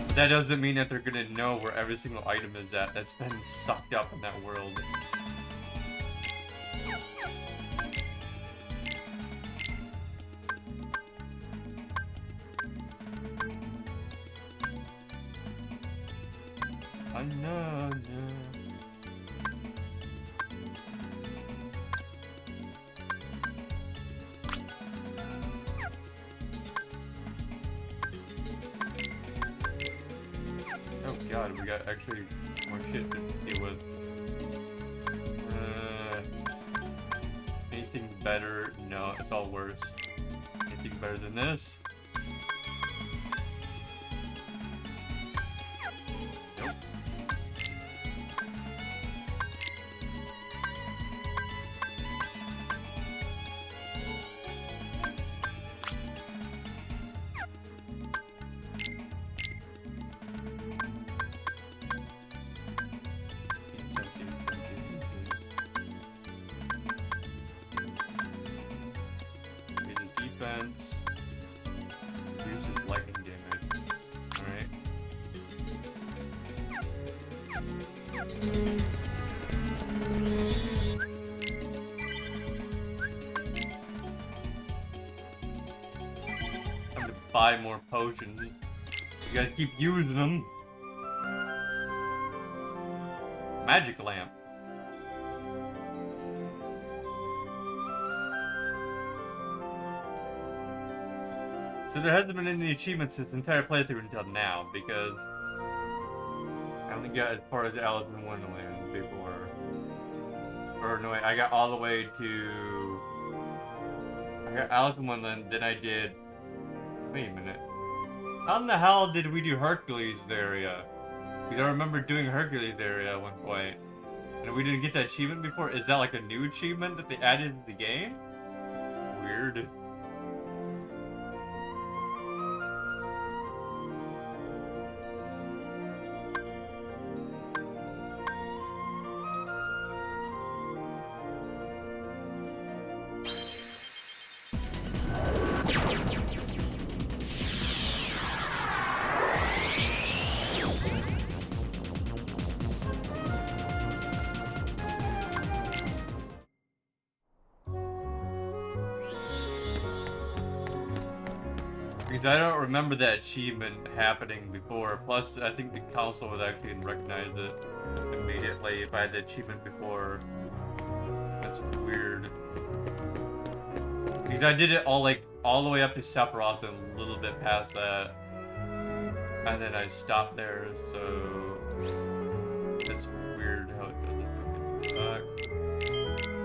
But that doesn't mean that they're gonna know where every single item is at that's been sucked up in that world. No. Oh god, we got actually more shit to deal with. Anything better? No, it's all worse. Anything better than this? Nope. Defense. Reduces lightning damage. Alright. Time to buy more potions. You gotta keep using them. Magic lamp. So there hasn't been any achievements this entire playthrough until now, because I only got as far as Alice in Wonderland before. Or no, wait, I got all the way to... I got Alice in Wonderland, then I did... Wait a minute. How in the hell did we do Hercules area? Because I remember doing Hercules area at one point. And we didn't get that achievement before? Is that like a new achievement that they added to the game? Weird. Because I don't remember that achievement happening before. Plus, I think the council would actually recognize it immediately if I had the achievement before. That's weird. Because I did it all the way up to Sephiroth and a little bit past that. And then I stopped there, so... It's weird how it does it.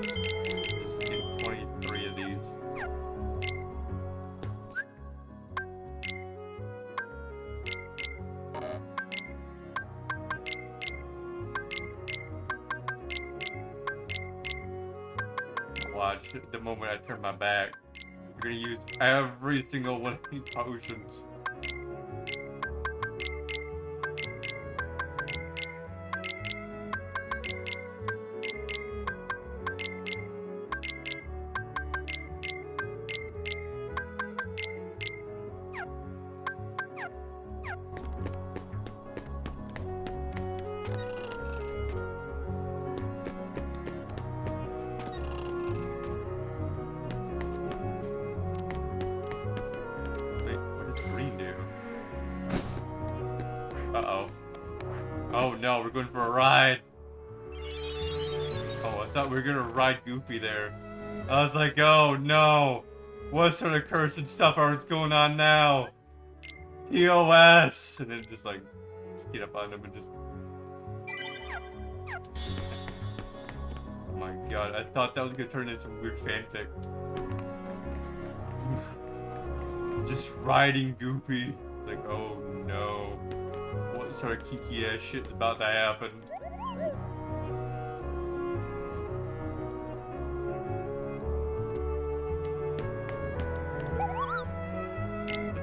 Just get 23 of these. Watch, the moment I turn my back, I'm gonna use every single one of these potions. Oh no, we're going for a ride. Oh, I thought we were gonna ride Goofy there. I was like, oh no. What sort of cursed stuff is going on now? TOS! And then just get up on him and just... Oh my god, I thought that was gonna turn into some weird fanfic. Just riding Goofy. Like, oh no. What sort of kiki ass shit's about to happen?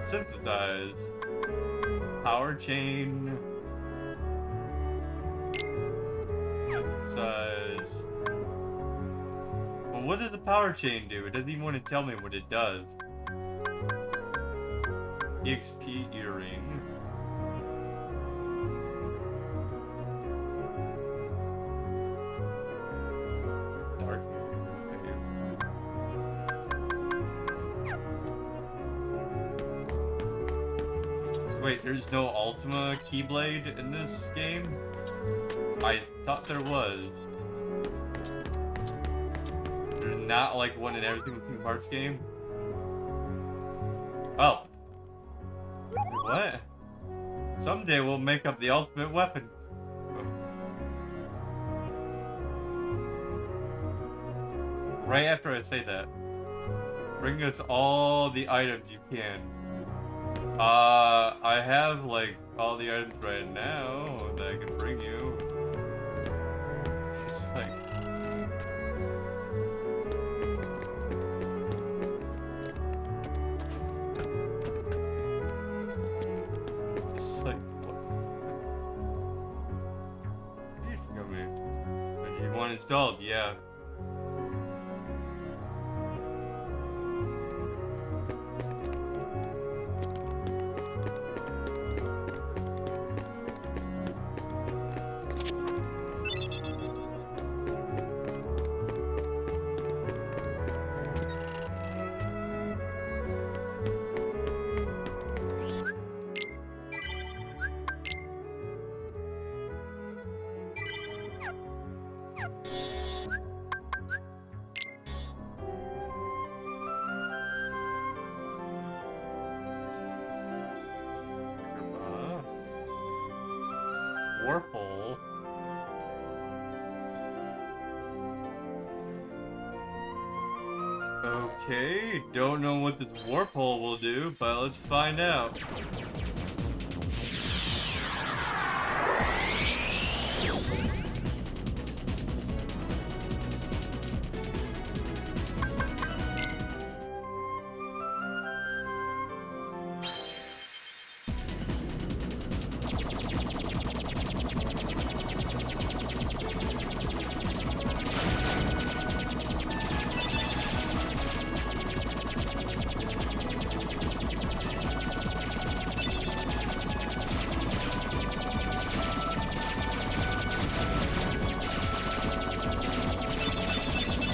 Synthesize. Power chain. Synthesize. Well, what does the power chain do? It doesn't even want to tell me what it does. EXP earring. Wait, there's no Ultima Keyblade in this game? I thought there was. There's not like one in every single Kingdom Hearts game? Oh. What? Someday we'll make up the ultimate weapon. Right after I say that. Bring us all the items you can. I have like all the items right now that I can bring you. Just like what? You want installed? Yeah. Warpole. Okay, don't know what this warp hole will do, but let's find out.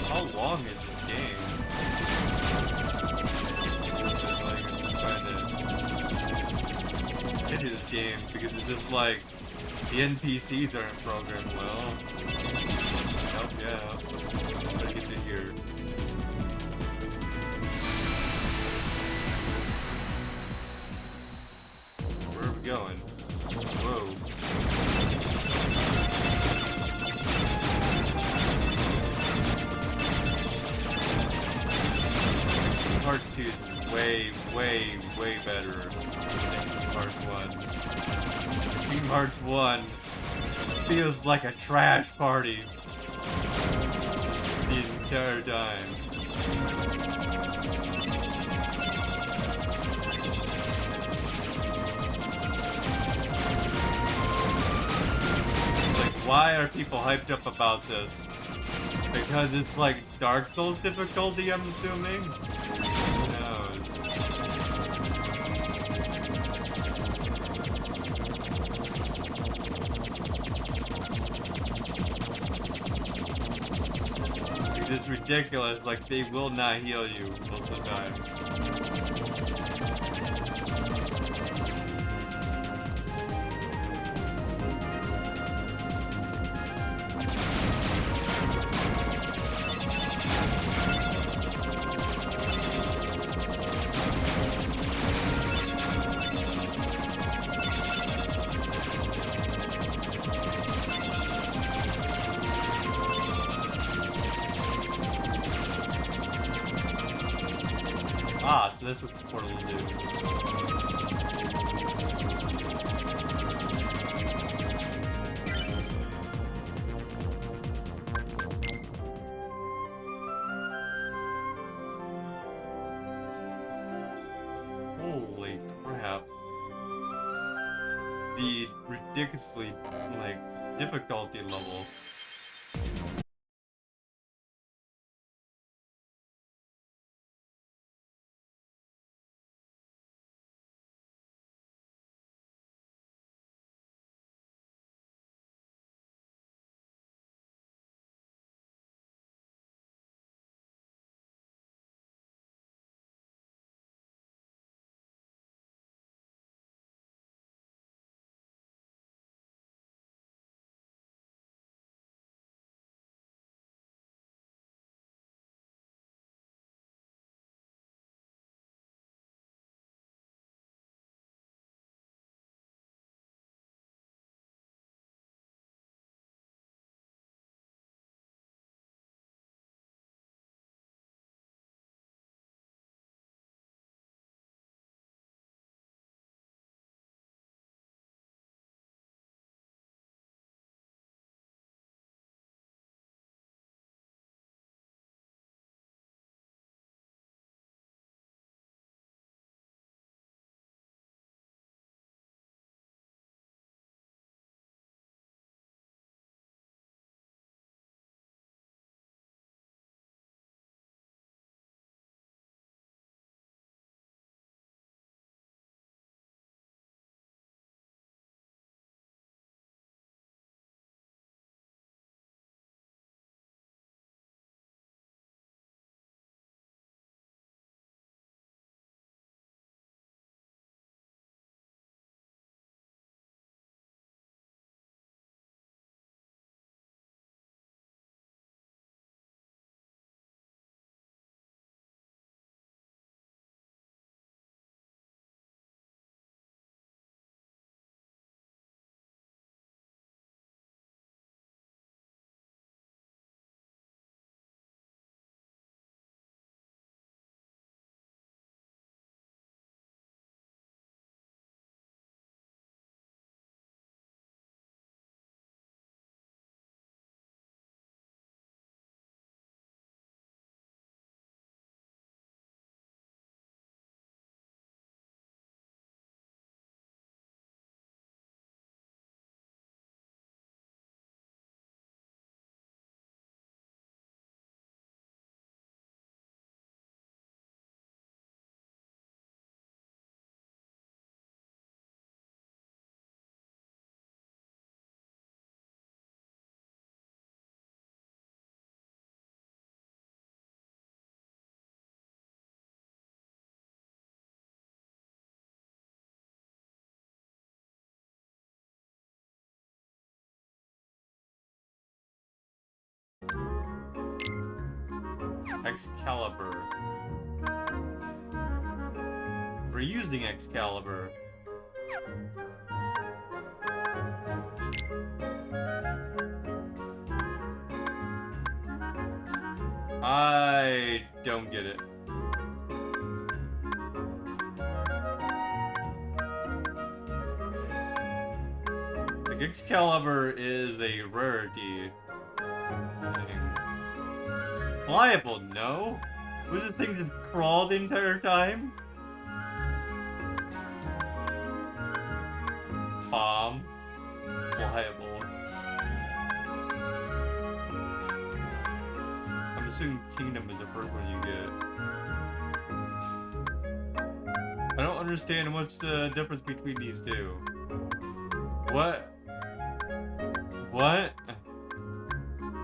How long is this game? Like, I'm just trying to get into this game because it's just like the NPCs aren't programmed well. Oh yeah. Gotta get in here. Where are we going? Whoa. Parts 2 is way, way, way better than Part 1. Kingdom Hearts 1 feels like a trash party the entire time. Like, why are people hyped up about this? Because it's like Dark Souls difficulty, I'm assuming? Who knows? It is ridiculous, like they will not heal you most of the time. Ah, so that's what the portal will do. Holy crap. The ridiculously, like, difficulty level. Excalibur. We're using Excalibur. I don't get it. Like, Excalibur is a rarity. Pliable, no? Was this thing just crawl the entire time? Bomb. Pliable. I'm assuming Kingdom is the first one you get. I don't understand what's the difference between these two. What? What?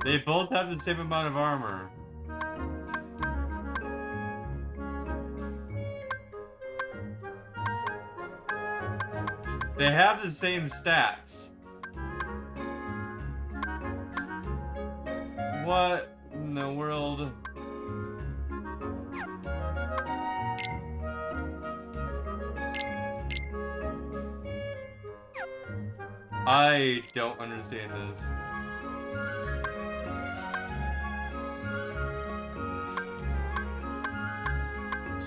They both have the same amount of armor. They have the same stats. What in the world? I don't understand this.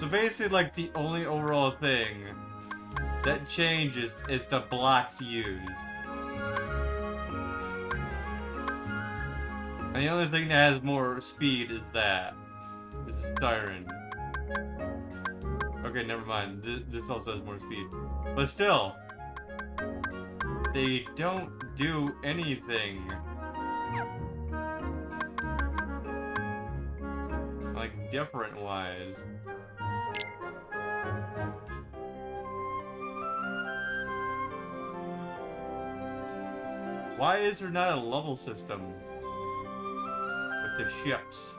So basically, like, the only overall thing that changes is the blocks used. And the only thing that has more speed is that. It's Siren. Okay, never mind. This also has more speed. But still, they don't do anything. Like, different-wise. Why is there not a level system with the ships?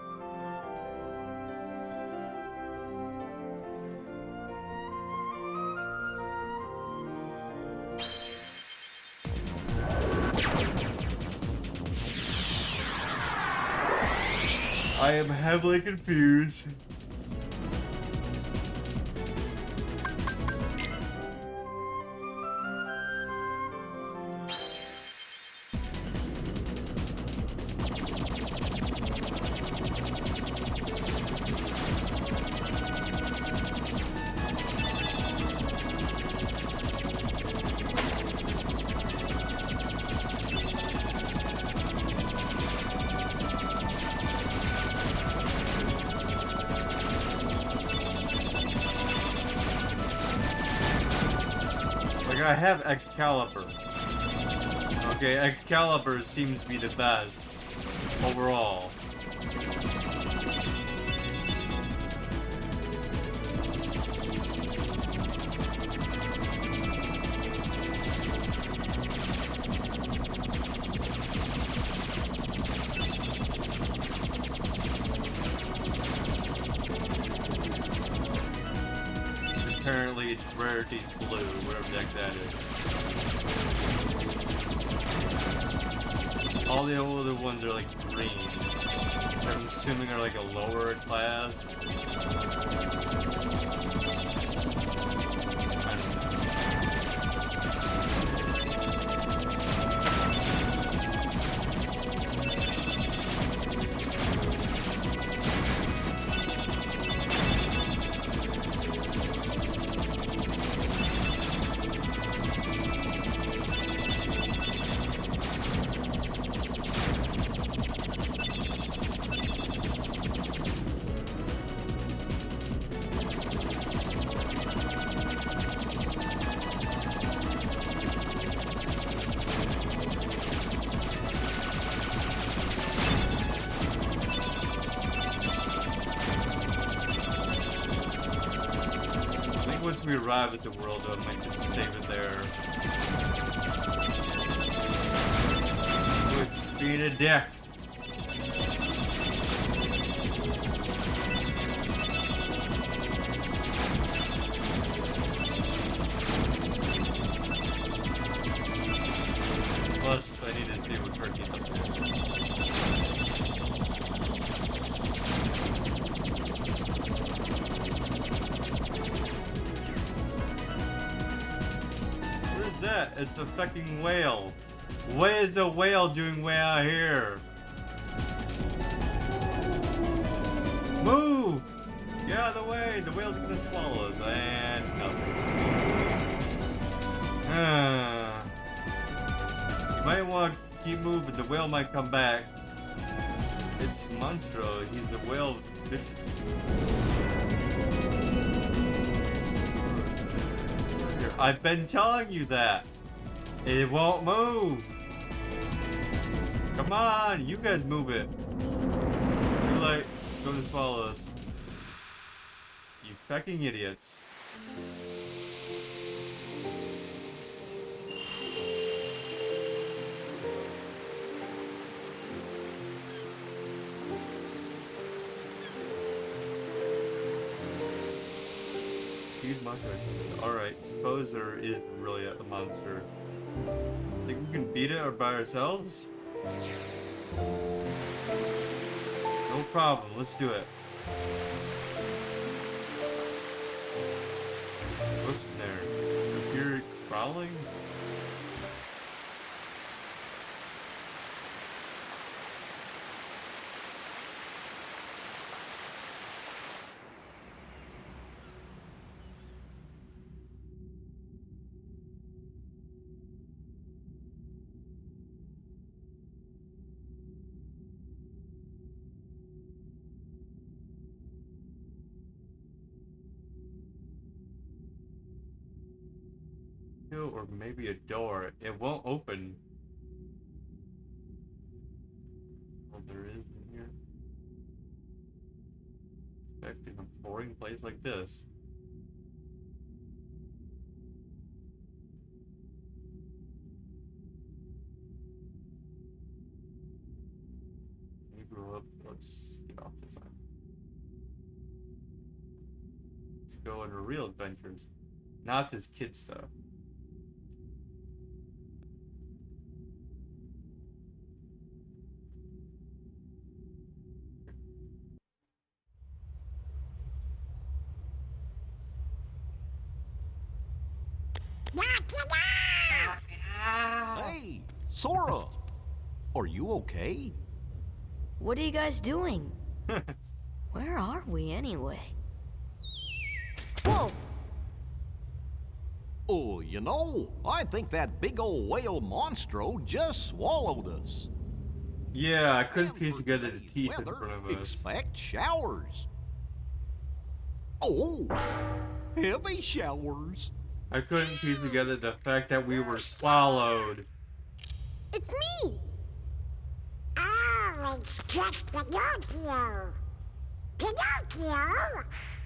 I am heavily confused. I have Excalibur. Okay, Excalibur seems to be the best overall. Apparently its rarity's blue, whatever the heck that is. All the other ones are like green. I'm assuming they're like a lower class. Once we arrive at the world, I might just save it there. Quit being a dick. Plus, I need to see what Turkey's up to. It's a fucking whale. What is a whale doing way out here? Move! Get out of the way! The whale's gonna swallow us. And nothing. You might want to keep moving. The whale might come back. It's Monstro. He's a whale fish. I've been telling you that. It won't move. Come on, you guys move it. You're like, going to swallow us. You fucking idiots. Huge monster. Alright, suppose there is really a monster. Think we can beat it by ourselves? No problem, let's do it. What's in there? Computer crawling? Or maybe a door. It won't open. Oh, there is in here. Expecting a boring place like this. We grew up. Let's get off this island. Let's go on real adventures. Not this kid stuff. Hey, Sora! Are you okay? What are you guys doing? Where are we anyway? Whoa! Oh, you know, I think that big old whale monstro just swallowed us. Yeah, I couldn't piece together the teeth in front of us. Expect showers. Oh, heavy showers. I couldn't piece together the fact that we were swallowed. It's me! Oh, it's just Pinocchio! Pinocchio!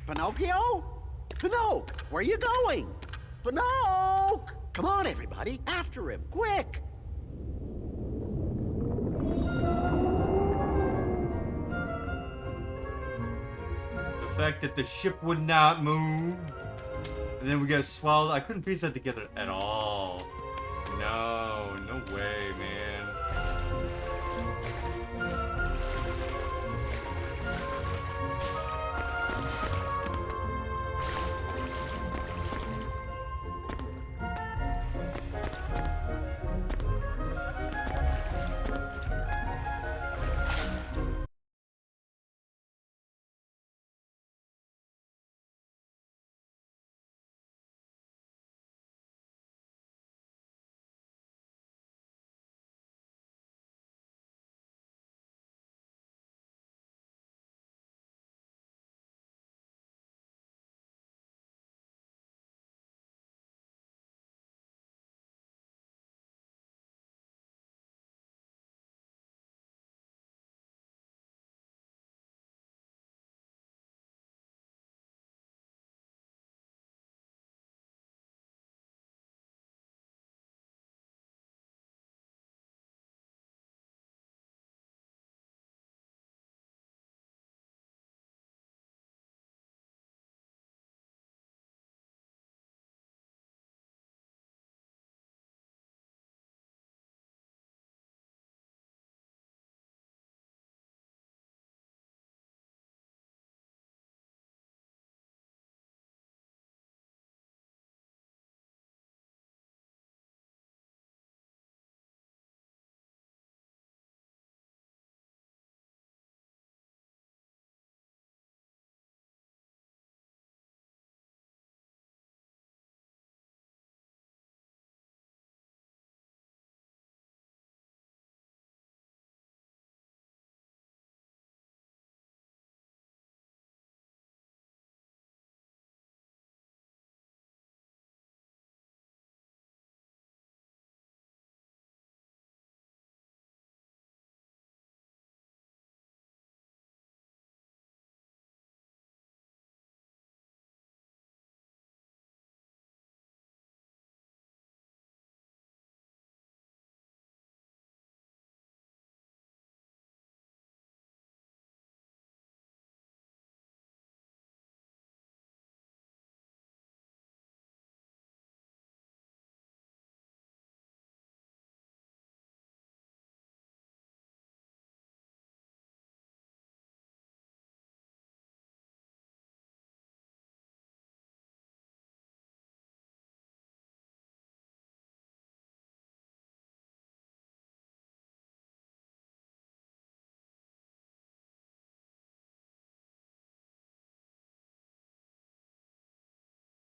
Pinocchio? Pinocchio, where are you going? Pinocchio! Come on, everybody, after him, quick! The fact that the ship would not move. And then we got swallowed. I couldn't piece that together at all. No, no way.